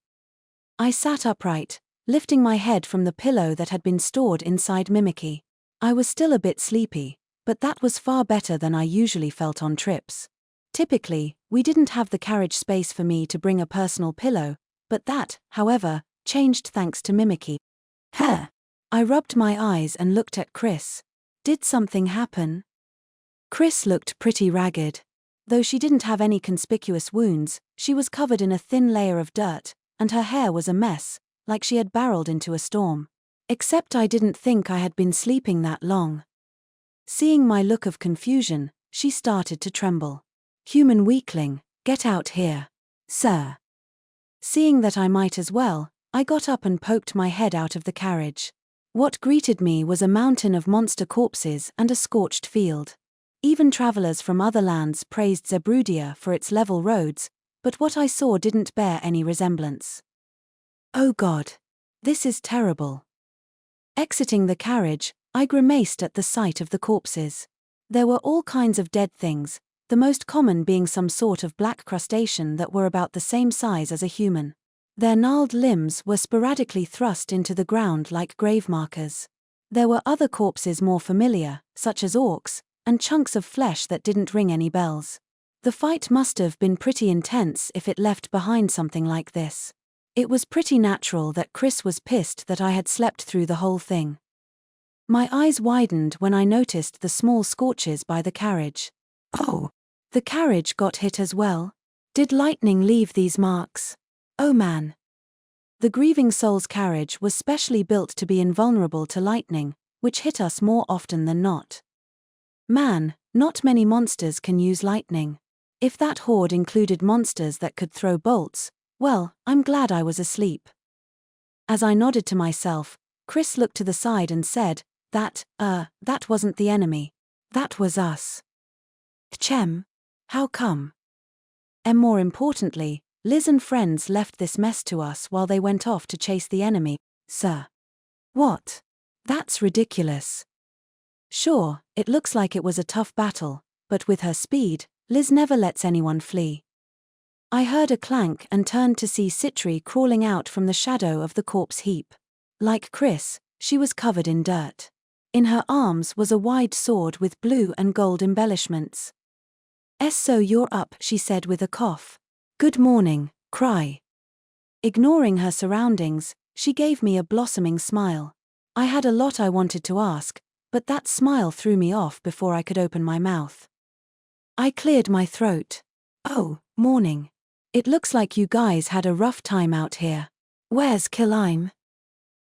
I sat upright, lifting my head from the pillow that had been stored inside Mimicky. I was still a bit sleepy, but that was far better than I usually felt on trips. Typically, we didn't have the carriage space for me to bring a personal pillow, but that, however, changed thanks to Mimicky. I rubbed my eyes and looked at Chris. Did something happen? Chris looked pretty ragged. Though she didn't have any conspicuous wounds, she was covered in a thin layer of dirt, and her hair was a mess, like she had barreled into a storm. Except I didn't think I had been sleeping that long. Seeing my look of confusion, she started to tremble. "Human weakling, get out here, sir." Seeing that I might as well, I got up and poked my head out of the carriage. What greeted me was a mountain of monster corpses and a scorched field. Even travelers from other lands praised Zebrudia for its level roads, but what I saw didn't bear any resemblance. "Oh God. This is terrible." Exiting the carriage, I grimaced at the sight of the corpses. There were all kinds of dead things, the most common being some sort of black crustacean that were about the same size as a human. Their gnarled limbs were sporadically thrust into the ground like grave markers. There were other corpses more familiar, such as orcs, and chunks of flesh that didn't ring any bells. The fight must have been pretty intense if it left behind something like this. It was pretty natural that Chris was pissed that I had slept through the whole thing. My eyes widened when I noticed the small scorches by the carriage. Oh! The carriage got hit as well? Did lightning leave these marks? Oh man! The Grieving Souls carriage was specially built to be invulnerable to lightning, which hit us more often than not. Man, not many monsters can use lightning. If that horde included monsters that could throw bolts, well, I'm glad I was asleep. As I nodded to myself, Chris looked to the side and said, that wasn't the enemy. That was us. Chem. How come? And more importantly, Liz and friends left this mess to us while they went off to chase the enemy, sir. What? That's ridiculous. Sure, it looks like it was a tough battle, but with her speed, Liz never lets anyone flee. I heard a clank and turned to see Citri crawling out from the shadow of the corpse heap. Like Chris, she was covered in dirt. In her arms was a wide sword with blue and gold embellishments. So you're up, she said with a cough. Good morning, Krai. Ignoring her surroundings, she gave me a blossoming smile. I had a lot I wanted to ask, but that smile threw me off before I could open my mouth. I cleared my throat. Oh, morning. It looks like you guys had a rough time out here. Where's Krai?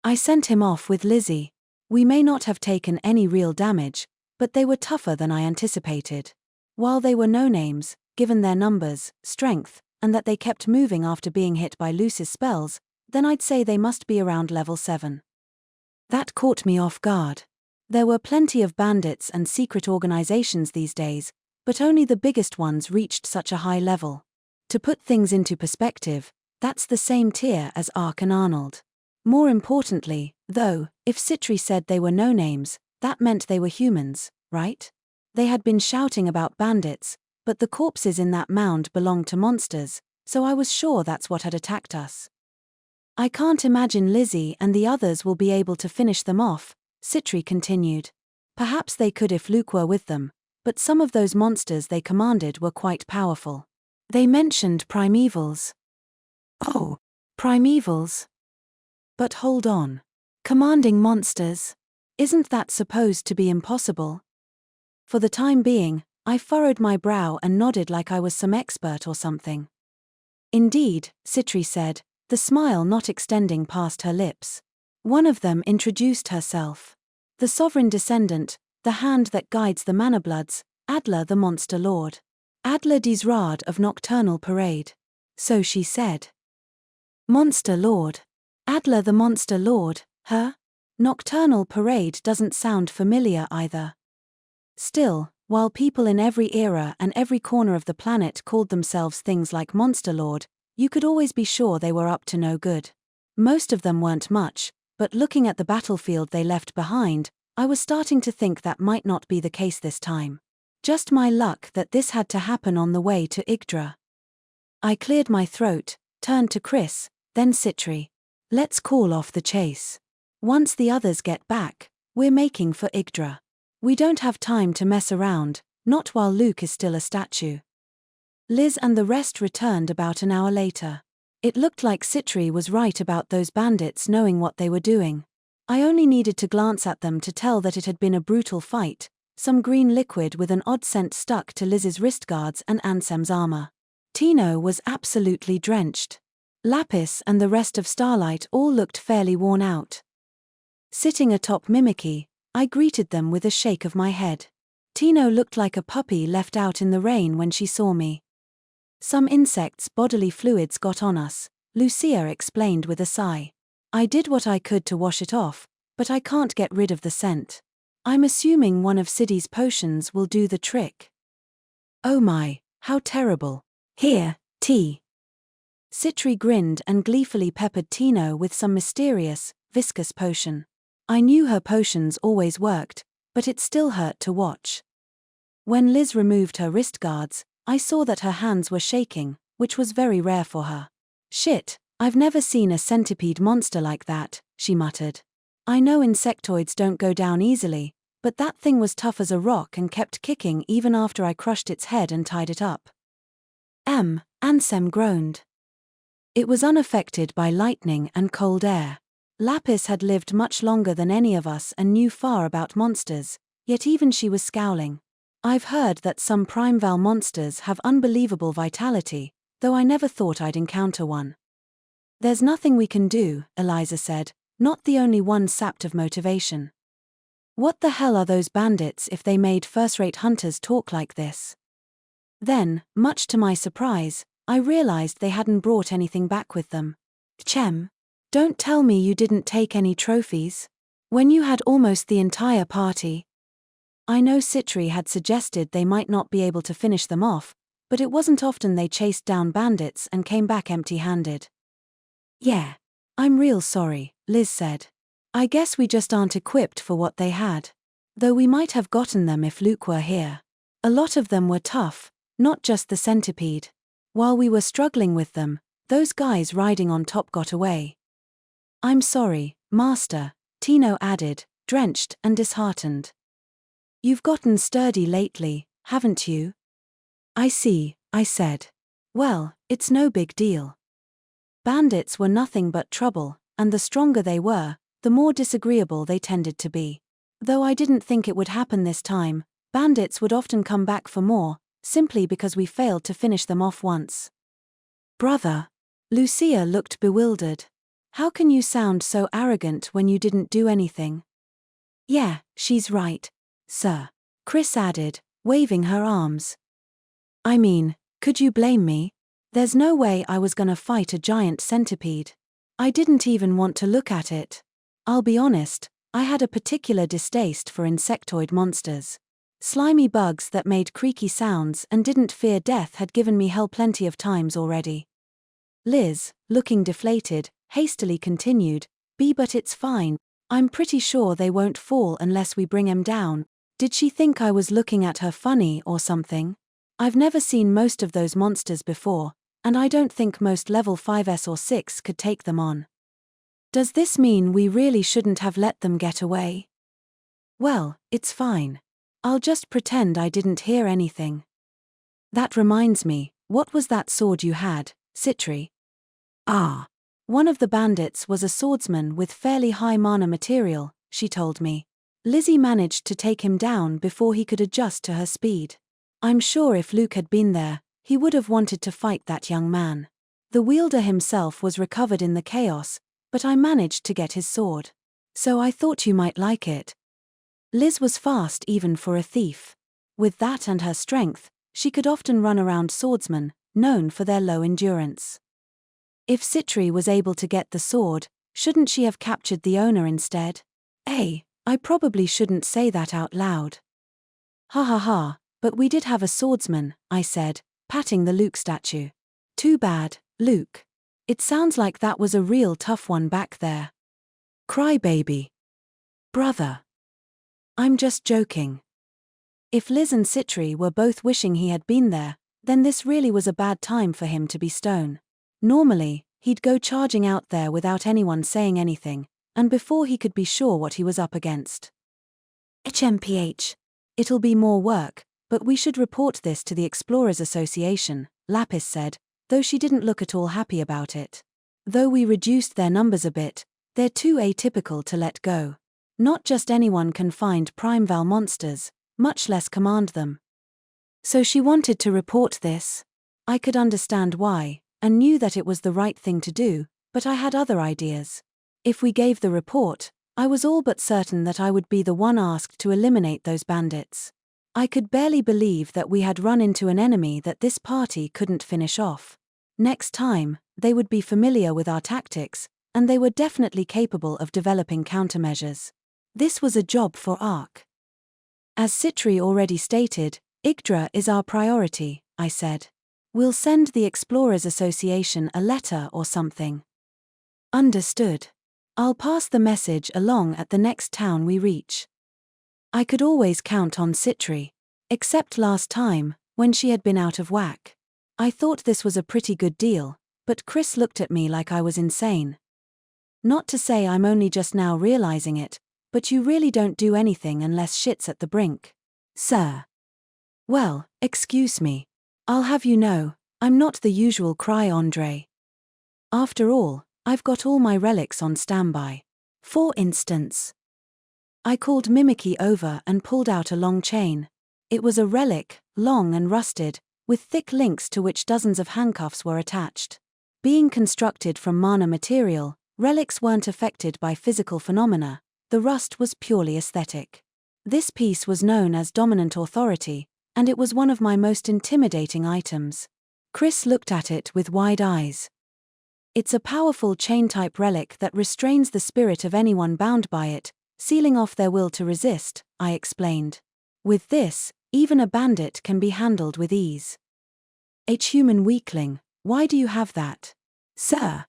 I sent him off with Lizzie. We may not have taken any real damage, but they were tougher than I anticipated. While they were no-names, given their numbers, strength, and that they kept moving after being hit by Lucy's spells, then I'd say they must be around level 7. That caught me off guard. There were plenty of bandits and secret organizations these days, but only the biggest ones reached such a high level. To put things into perspective, that's the same tier as Ark and Arnold. More importantly, though, if Citri said they were no-names, that meant they were humans, right? They had been shouting about bandits, but the corpses in that mound belonged to monsters, so I was sure that's what had attacked us. I can't imagine Lizzie and the others will be able to finish them off, Citri continued. Perhaps they could if Luke were with them, but some of those monsters they commanded were quite powerful. They mentioned primevals. Oh, primevals? But hold on. Commanding monsters? Isn't that supposed to be impossible? For the time being, I furrowed my brow and nodded like I was some expert or something. Indeed, Citri said, the smile not extending past her lips. One of them introduced herself. The sovereign descendant, the hand that guides the Manabloods, Adler the Monster Lord. Adler Disrard of Nocturnal Parade. So she said. Monster Lord. Adler the Monster Lord, huh? Nocturnal Parade doesn't sound familiar either. Still, while people in every era and every corner of the planet called themselves things like Monster Lord, you could always be sure they were up to no good. Most of them weren't much, but looking at the battlefield they left behind, I was starting to think that might not be the case this time. Just my luck that this had to happen on the way to Yggdra. I cleared my throat, turned to Chris, then Citri. Let's call off the chase. Once the others get back, we're making for Yggdra. We don't have time to mess around, not while Luke is still a statue. Liz and the rest returned about an hour later. It looked like Citri was right about those bandits knowing what they were doing. I only needed to glance at them to tell that it had been a brutal fight. Some green liquid with an odd scent stuck to Liz's wrist guards and Ansem's armor. Tino was absolutely drenched. Lapis and the rest of Starlight all looked fairly worn out. Sitting atop Mimikyu, I greeted them with a shake of my head. Tino looked like a puppy left out in the rain when she saw me. Some insects' bodily fluids got on us, Lucia explained with a sigh. I did what I could to wash it off, but I can't get rid of the scent. I'm assuming one of Siddy's potions will do the trick. Oh my, how terrible. Here, tea. Citri grinned and gleefully peppered Tino with some mysterious, viscous potion. I knew her potions always worked, but it still hurt to watch. When Liz removed her wrist guards, I saw that her hands were shaking, which was very rare for her. Shit, I've never seen a centipede monster like that, she muttered. I know insectoids don't go down easily, but that thing was tough as a rock and kept kicking even after I crushed its head and tied it up. Ansem groaned. It was unaffected by lightning and cold air. Lapis had lived much longer than any of us and knew far about monsters, yet even she was scowling. I've heard that some prevail monsters have unbelievable vitality, though I never thought I'd encounter one. There's nothing we can do, Eliza said, not the only one sapped of motivation. What the hell are those bandits if they made first-rate hunters talk like this? Then, much to my surprise, I realized they hadn't brought anything back with them. Chem, don't tell me you didn't take any trophies? When you had almost the entire party? I know Citri had suggested they might not be able to finish them off, but it wasn't often they chased down bandits and came back empty-handed. Yeah. I'm real sorry, Liz said. I guess we just aren't equipped for what they had. Though we might have gotten them if Luke were here. A lot of them were tough, not just the centipede. While we were struggling with them, those guys riding on top got away. I'm sorry, Master, Tino added, drenched and disheartened. You've gotten sturdy lately, haven't you? I see, I said. Well, it's no big deal. Bandits were nothing but trouble, and the stronger they were, the more disagreeable they tended to be. Though I didn't think it would happen this time, bandits would often come back for more, simply because we failed to finish them off once. Brother. Lucia looked bewildered. How can you sound so arrogant when you didn't do anything? Yeah, she's right, sir, Chris added, waving her arms. I mean, could you blame me? There's no way I was gonna fight a giant centipede. I didn't even want to look at it. I'll be honest, I had a particular distaste for insectoid monsters. Slimy bugs that made creaky sounds and didn't fear death had given me hell plenty of times already. Liz, looking deflated, hastily continued, but it's fine, I'm pretty sure they won't fall unless we bring 'em down. Did she think I was looking at her funny or something? I've never seen most of those monsters before, and I don't think most level 5s or 6 could take them on. Does this mean we really shouldn't have let them get away? Well, it's fine. I'll just pretend I didn't hear anything. That reminds me, what was that sword you had, Citri? Ah. One of the bandits was a swordsman with fairly high mana material, she told me. Lizzie managed to take him down before he could adjust to her speed. I'm sure if Luke had been there, he would have wanted to fight that young man. The wielder himself was recovered in the chaos, but I managed to get his sword. So I thought you might like it. Liz was fast even for a thief. With that and her strength, she could often run around swordsmen, known for their low endurance. If Citri was able to get the sword, shouldn't she have captured the owner instead? I probably shouldn't say that out loud. Ha ha ha, but we did have a swordsman, I said, patting the Luke statue. Too bad, Luke. It sounds like that was a real tough one back there. Crybaby. Brother. I'm just joking. If Liz and Citri were both wishing he had been there, then this really was a bad time for him to be stone. Normally, he'd go charging out there without anyone saying anything, and before he could be sure what he was up against. HMPH. It'll be more work, but we should report this to the Explorers Association, Lapis said, though she didn't look at all happy about it. Though we reduced their numbers a bit, they're too atypical to let go. Not just anyone can find prevail monsters, much less command them. So she wanted to report this. I could understand why, and knew that it was the right thing to do, but I had other ideas. If we gave the report, I was all but certain that I would be the one asked to eliminate those bandits. I could barely believe that we had run into an enemy that this party couldn't finish off. Next time, they would be familiar with our tactics, and they were definitely capable of developing countermeasures. This was a job for Ark. As Citri already stated, Yggdra is our priority, I said. We'll send the Explorers Association a letter or something. Understood. I'll pass the message along at the next town we reach. I could always count on Citri. Except last time, when she had been out of whack. I thought this was a pretty good deal, but Chris looked at me like I was insane. Not to say I'm only just now realizing it, but you really don't do anything unless shit's at the brink. Sir. Well, excuse me. I'll have you know, I'm not the usual Krai Andrey. After all, I've got all my relics on standby. For instance. I called Mimikry over and pulled out a long chain. It was a relic, long and rusted, with thick links to which dozens of handcuffs were attached. Being constructed from mana material, relics weren't affected by physical phenomena, the rust was purely aesthetic. This piece was known as Dominant Authority, and it was one of my most intimidating items. Chris looked at it with wide eyes. It's a powerful chain-type relic that restrains the spirit of anyone bound by it, sealing off their will to resist, I explained. With this, even a bandit can be handled with ease. Human weakling, why do you have that? Sir.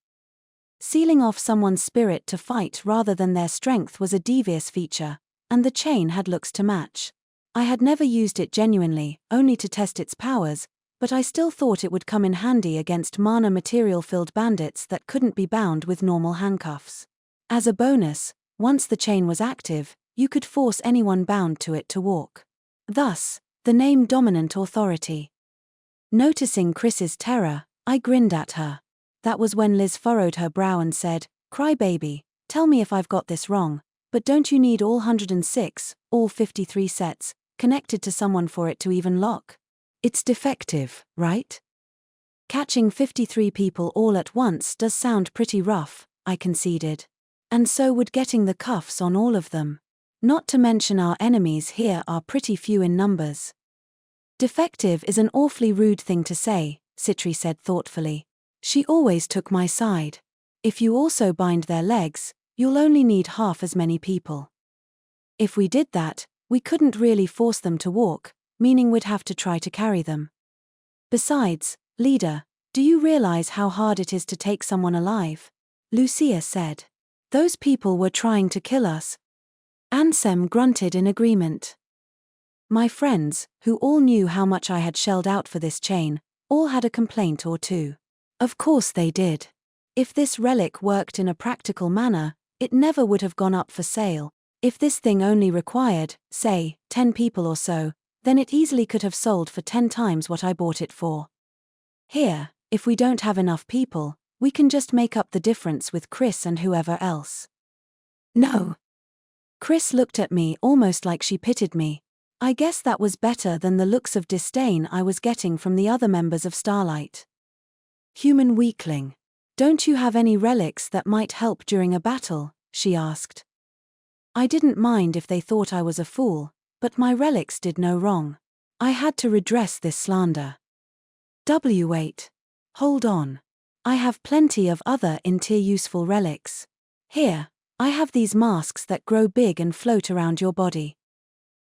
Sealing off someone's spirit to fight rather than their strength was a devious feature, and the chain had looks to match. I had never used it genuinely, only to test its powers, but I still thought it would come in handy against mana material-filled bandits that couldn't be bound with normal handcuffs. As a bonus, once the chain was active, you could force anyone bound to it to walk. Thus, the name Dominant Authority. Noticing Chris's terror, I grinned at her. That was when Liz furrowed her brow and said, "Cry baby, tell me if I've got this wrong, but don't you need all 106, all 53 sets, connected to someone for it to even lock? It's defective, right?" Catching 53 people all at once does sound pretty rough, I conceded. And so would getting the cuffs on all of them. Not to mention our enemies here are pretty few in numbers. Defective is an awfully rude thing to say, Citri said thoughtfully. She always took my side. If you also bind their legs, you'll only need half as many people. If we did that, we couldn't really force them to walk, meaning we'd have to try to carry them. Besides, leader, do you realize how hard it is to take someone alive? Lucia said. Those people were trying to kill us. Ansem grunted in agreement. My friends, who all knew how much I had shelled out for this chain, all had a complaint or two. Of course they did. If this relic worked in a practical manner, it never would have gone up for sale. If this thing only required, say, 10 people or so, then it easily could have sold for 10 times what I bought it for. Here, if we don't have enough people, we can just make up the difference with Chris and whoever else. No. Chris looked at me almost like she pitied me. I guess that was better than the looks of disdain I was getting from the other members of Starlight. Human weakling. Don't you have any relics that might help during a battle? She asked. I didn't mind if they thought I was a fool, but my relics did no wrong. I had to redress this slander. Wait. Hold on. I have plenty of other in-tier useful relics. Here, I have these masks that grow big and float around your body.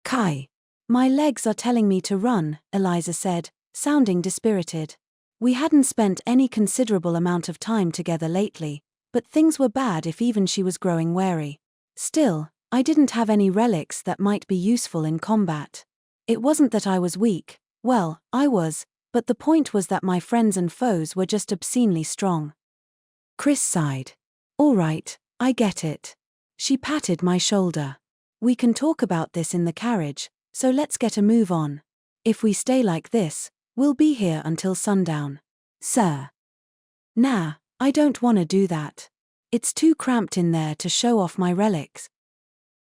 Kai. My legs are telling me to run, Eliza said, sounding dispirited. We hadn't spent any considerable amount of time together lately, but things were bad if even she was growing wary. Still, I didn't have any relics that might be useful in combat. It wasn't that I was weak, well, I was, but the point was that my friends and foes were just obscenely strong. Chris sighed. All right, I get it. She patted my shoulder. We can talk about this in the carriage, so let's get a move on. If we stay like this, we'll be here until sundown. Sir. Nah, I don't want to do that. It's too cramped in there to show off my relics.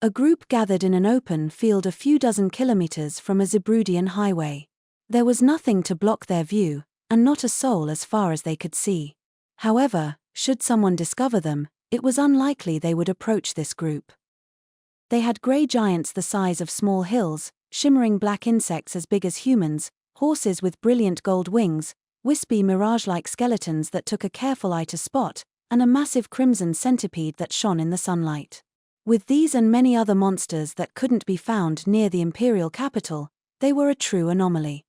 A group gathered in an open field a few dozen kilometers from a Zebrudian highway. There was nothing to block their view, and not a soul as far as they could see. However, should someone discover them, it was unlikely they would approach this group. They had grey giants the size of small hills, shimmering black insects as big as humans, horses with brilliant gold wings, wispy mirage-like skeletons that took a careful eye to spot, and a massive crimson centipede that shone in the sunlight. With these and many other monsters that couldn't be found near the imperial capital, they were a true anomaly.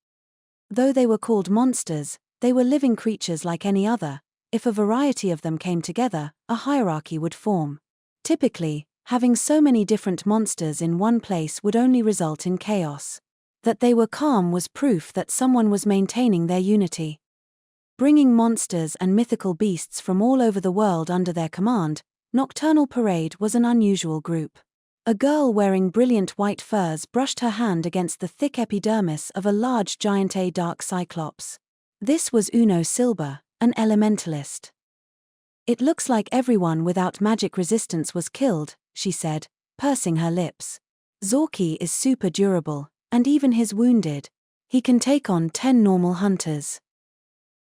Though they were called monsters, they were living creatures like any other. If a variety of them came together, a hierarchy would form. Typically, having so many different monsters in one place would only result in chaos. That they were calm was proof that someone was maintaining their unity. Bringing monsters and mythical beasts from all over the world under their command, Nocturnal Parade was an unusual group. A girl wearing brilliant white furs brushed her hand against the thick epidermis of a large giant dark cyclops. This was Uno Silber, an elementalist. It looks like everyone without magic resistance was killed, she said, pursing her lips. Zorki is super durable, and even his wounded. He can take on 10 normal hunters.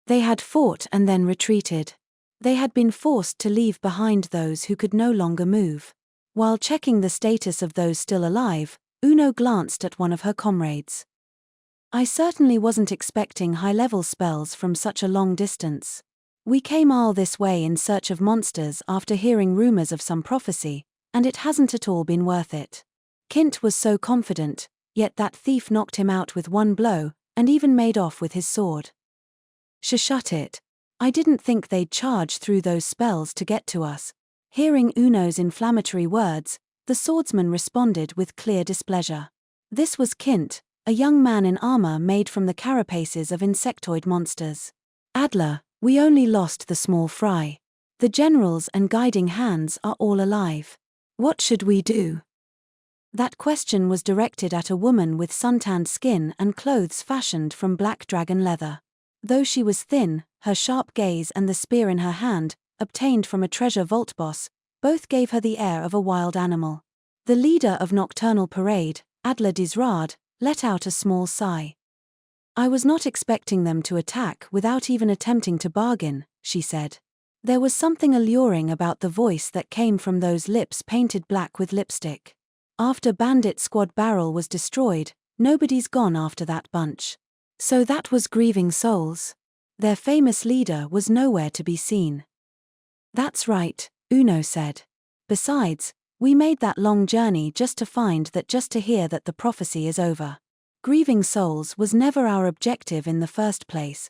They had fought and then retreated. They had been forced to leave behind those who could no longer move. While checking the status of those still alive, Uno glanced at one of her comrades. I certainly wasn't expecting high-level spells from such a long distance. We came all this way in search of monsters after hearing rumors of some prophecy, and it hasn't at all been worth it. Kint was so confident, Yet that thief knocked him out with one blow, and even made off with his sword. Shut it. I didn't think they'd charge through those spells to get to us. Hearing Uno's inflammatory words, the swordsman responded with clear displeasure. This was Kint, a young man in armor made from the carapaces of insectoid monsters. Adler, we only lost the small fry. The generals and guiding hands are all alive. What should we do? That question was directed at a woman with suntanned skin and clothes fashioned from black dragon leather. Though she was thin, her sharp gaze and the spear in her hand, obtained from a treasure vault boss, both gave her the air of a wild animal. The leader of Nocturnal Parade, Adler Disrard, let out a small sigh. I was not expecting them to attack without even attempting to bargain, she said. There was something alluring about the voice that came from those lips painted black with lipstick. After Bandit Squad Barrel was destroyed, nobody's gone after that bunch. So that was Grieving Souls. Their famous leader was nowhere to be seen. That's right, Uno said. Besides, we made that long journey just to hear that the prophecy is over. Grieving Souls was never our objective in the first place.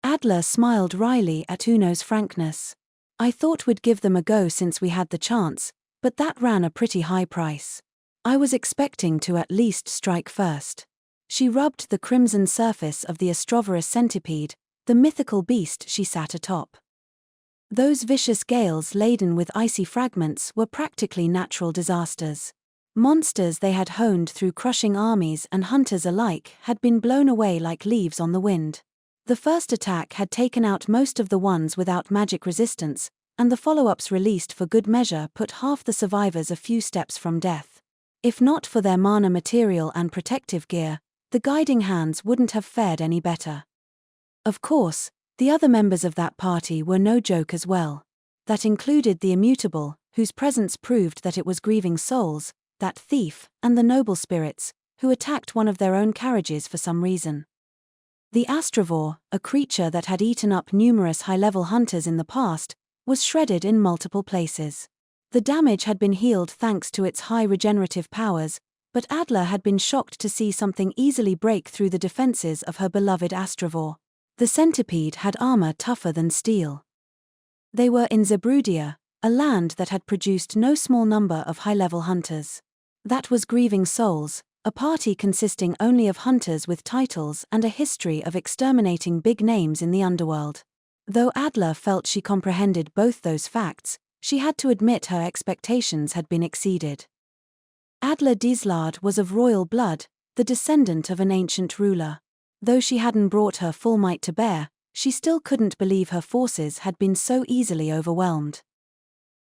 Adler smiled wryly at Uno's frankness. I thought we'd give them a go since we had the chance, but that ran a pretty high price. I was expecting to at least strike first. She rubbed the crimson surface of the Astroverus centipede, the mythical beast she sat atop. Those vicious gales laden with icy fragments were practically natural disasters. Monsters they had honed through crushing armies and hunters alike had been blown away like leaves on the wind. The first attack had taken out most of the ones without magic resistance, and the follow-ups released for good measure put half the survivors a few steps from death. If not for their mana material and protective gear, the guiding hands wouldn't have fared any better. Of course, the other members of that party were no joke as well. That included the Immutable, whose presence proved that it was Grieving Souls, that thief, and the Noble Spirits, who attacked one of their own carriages for some reason. The Astrovore, a creature that had eaten up numerous high-level hunters in the past, was shredded in multiple places. The damage had been healed thanks to its high regenerative powers, but Adler had been shocked to see something easily break through the defenses of her beloved Astrovore. The centipede had armor tougher than steel. They were in Zebrudia, a land that had produced no small number of high-level hunters. That was Grieving Souls, a party consisting only of hunters with titles and a history of exterminating big names in the underworld. Though Adler felt she comprehended both those facts, she had to admit her expectations had been exceeded. Adler Disrard was of royal blood, the descendant of an ancient ruler. Though she hadn't brought her full might to bear, she still couldn't believe her forces had been so easily overwhelmed.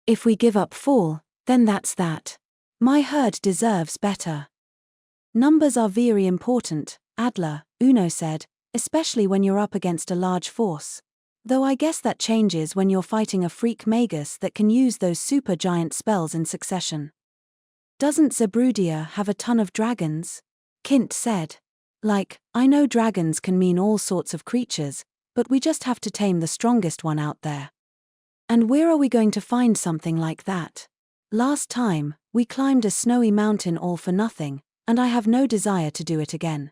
If we give up full, then that's that. My herd deserves better. Numbers are very important, Adler, Uno said, especially when you're up against a large force. Though I guess that changes when you're fighting a freak magus that can use those super giant spells in succession. Doesn't Zebrudia have a ton of dragons? Kint said. I know dragons can mean all sorts of creatures, but we just have to tame the strongest one out there. And where are we going to find something like that? Last time, we climbed a snowy mountain all for nothing, and I have no desire to do it again.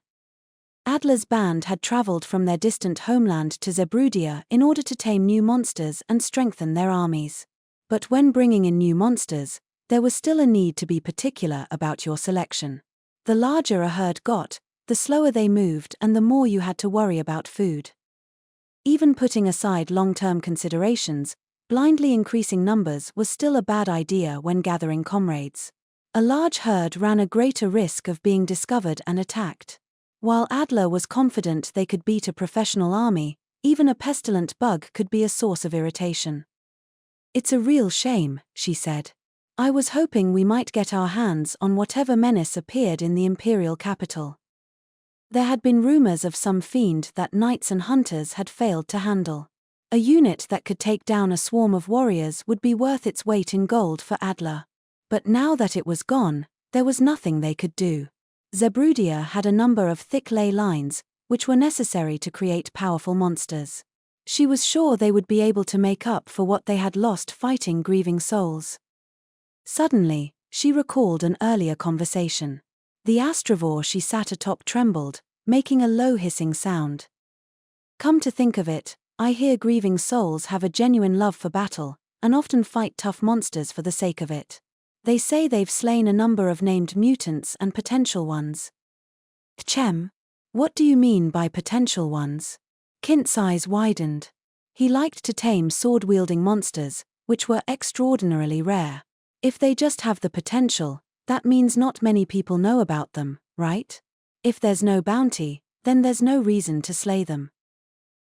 Adler's band had traveled from their distant homeland to Zebrudia in order to tame new monsters and strengthen their armies. But when bringing in new monsters, there was still a need to be particular about your selection. The larger a herd got, the slower they moved and the more you had to worry about food. Even putting aside long-term considerations, blindly increasing numbers was still a bad idea when gathering comrades. A large herd ran a greater risk of being discovered and attacked. While Adler was confident they could beat a professional army, even a pestilent bug could be a source of irritation. It's a real shame, she said. I was hoping we might get our hands on whatever menace appeared in the imperial capital. There had been rumors of some fiend that knights and hunters had failed to handle. A unit that could take down a swarm of warriors would be worth its weight in gold for Adler. But now that it was gone, there was nothing they could do. Zebrudia had a number of thick ley lines, which were necessary to create powerful monsters. She was sure they would be able to make up for what they had lost fighting Grieving Souls. Suddenly, she recalled an earlier conversation. The astravore she sat atop trembled, making a low hissing sound. Come to think of it, I hear grieving souls have a genuine love for battle, and often fight tough monsters for the sake of it. They say they've slain a number of named mutants and potential ones. Chem? What do you mean by potential ones? Kint's eyes widened. He liked to tame sword-wielding monsters, which were extraordinarily rare. If they just have the potential, that means not many people know about them, right? If there's no bounty, then there's no reason to slay them.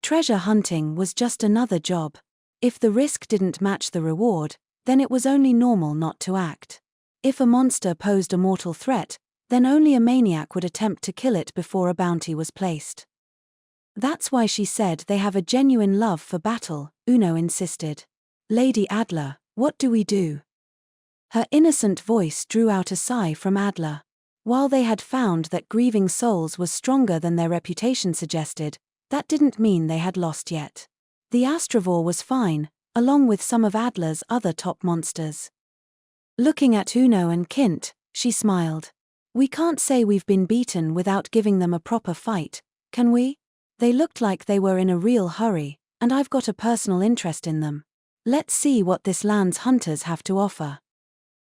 Treasure hunting was just another job. If the risk didn't match the reward, then it was only normal not to act. If a monster posed a mortal threat, then only a maniac would attempt to kill it before a bounty was placed. That's why she said they have a genuine love for battle, Uno insisted. Lady Adler, what do we do? Her innocent voice drew out a sigh from Adler. While they had found that grieving souls was stronger than their reputation suggested, that didn't mean they had lost yet. The astravore was fine, along with some of Adler's other top monsters. Looking at Uno and Kint, she smiled. We can't say we've been beaten without giving them a proper fight, can we? They looked like they were in a real hurry, and I've got a personal interest in them. Let's see what this land's hunters have to offer.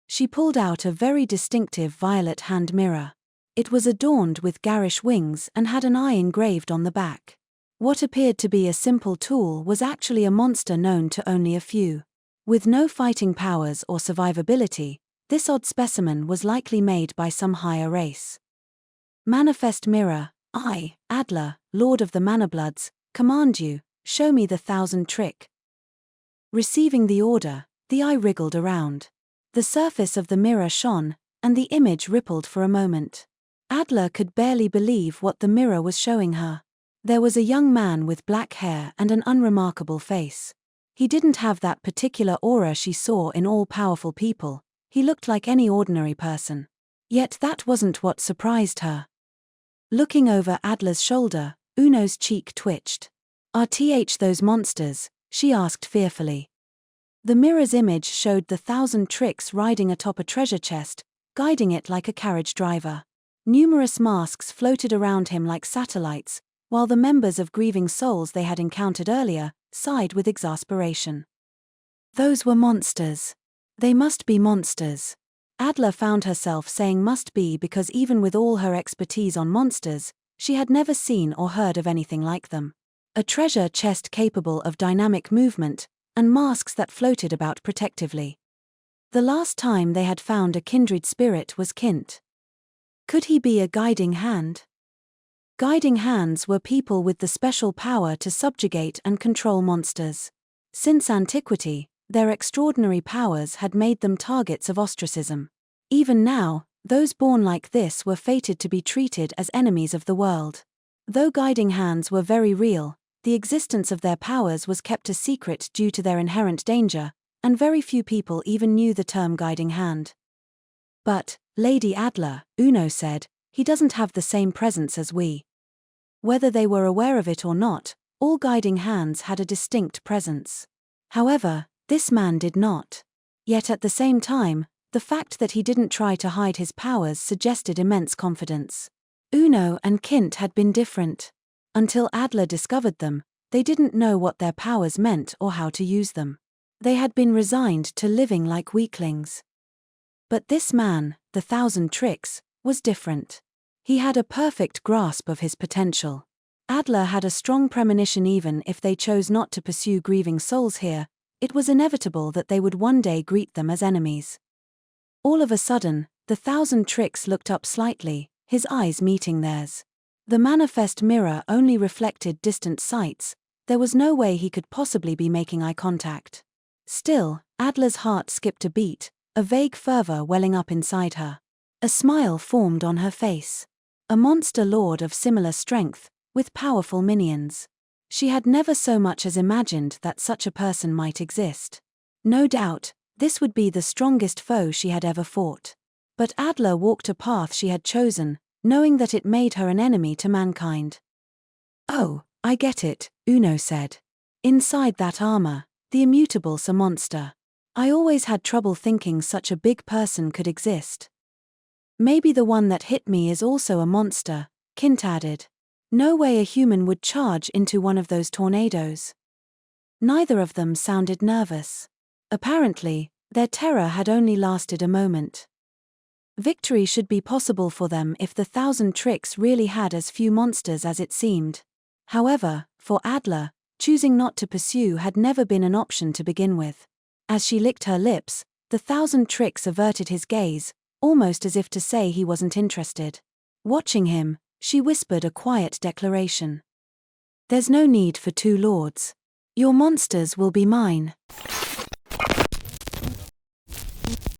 She pulled out a very distinctive violet hand mirror. It was adorned with garish wings and had an eye engraved on the back. What appeared to be a simple tool was actually a monster known to only a few. With no fighting powers or survivability, this odd specimen was likely made by some higher race. Manifest mirror, I, Adler, Lord of the Manabloods, command you, show me the 1000 trick. Receiving the order, the eye wriggled around. The surface of the mirror shone, and the image rippled for a moment. Adler could barely believe what the mirror was showing her. There was a young man with black hair and an unremarkable face. He didn't have that particular aura she saw in all-powerful people. He looked like any ordinary person. Yet that wasn't what surprised her. Looking over Adler's shoulder, Uno's cheek twitched. Are those monsters? She asked fearfully. The mirror's image showed the 1000 tricks riding atop a treasure chest, guiding it like a carriage driver. Numerous masks floated around him like satellites, while the members of grieving souls they had encountered earlier sighed with exasperation. Those were monsters. They must be monsters. Adler found herself saying must be because even with all her expertise on monsters, she had never seen or heard of anything like them. A treasure chest capable of dynamic movement, and masks that floated about protectively. The last time they had found a kindred spirit was Kint. Could he be a guiding hand? Guiding hands were people with the special power to subjugate and control monsters. Since antiquity, their extraordinary powers had made them targets of ostracism. Even now, those born like this were fated to be treated as enemies of the world. Though guiding hands were very real, the existence of their powers was kept a secret due to their inherent danger, and very few people even knew the term guiding hand. But, Lady Adler, Uno said, he doesn't have the same presence as we. Whether they were aware of it or not, all guiding hands had a distinct presence. However, this man did not. Yet at the same time, the fact that he didn't try to hide his powers suggested immense confidence. Uno and Kint had been different. Until Adler discovered them, they didn't know what their powers meant or how to use them. They had been resigned to living like weaklings. But this man, the 1000 tricks, was different. He had a perfect grasp of his potential. Adler had a strong premonition even if they chose not to pursue grieving souls here, it was inevitable that they would one day greet them as enemies. All of a sudden, the 1000 tricks looked up slightly, his eyes meeting theirs. The manifest mirror only reflected distant sights, there was no way he could possibly be making eye contact. Still, Adler's heart skipped a beat, a vague fervor welling up inside her. A smile formed on her face. A monster lord of similar strength, with powerful minions. She had never so much as imagined that such a person might exist. No doubt, this would be the strongest foe she had ever fought. But Adler walked a path she had chosen, knowing that it made her an enemy to mankind. Oh, I get it, Uno said. Inside that armor, the Immeasurable's a monster. I always had trouble thinking such a big person could exist. Maybe the one that hit me is also a monster, Kint added. No way a human would charge into one of those tornadoes. Neither of them sounded nervous. Apparently, their terror had only lasted a moment. Victory should be possible for them if the 1,000 tricks really had as few monsters as it seemed. However, for Adler, choosing not to pursue had never been an option to begin with. As she licked her lips, the 1,000 tricks averted his gaze, almost as if to say he wasn't interested. Watching him, she whispered a quiet declaration. There's no need for two lords. Your monsters will be mine.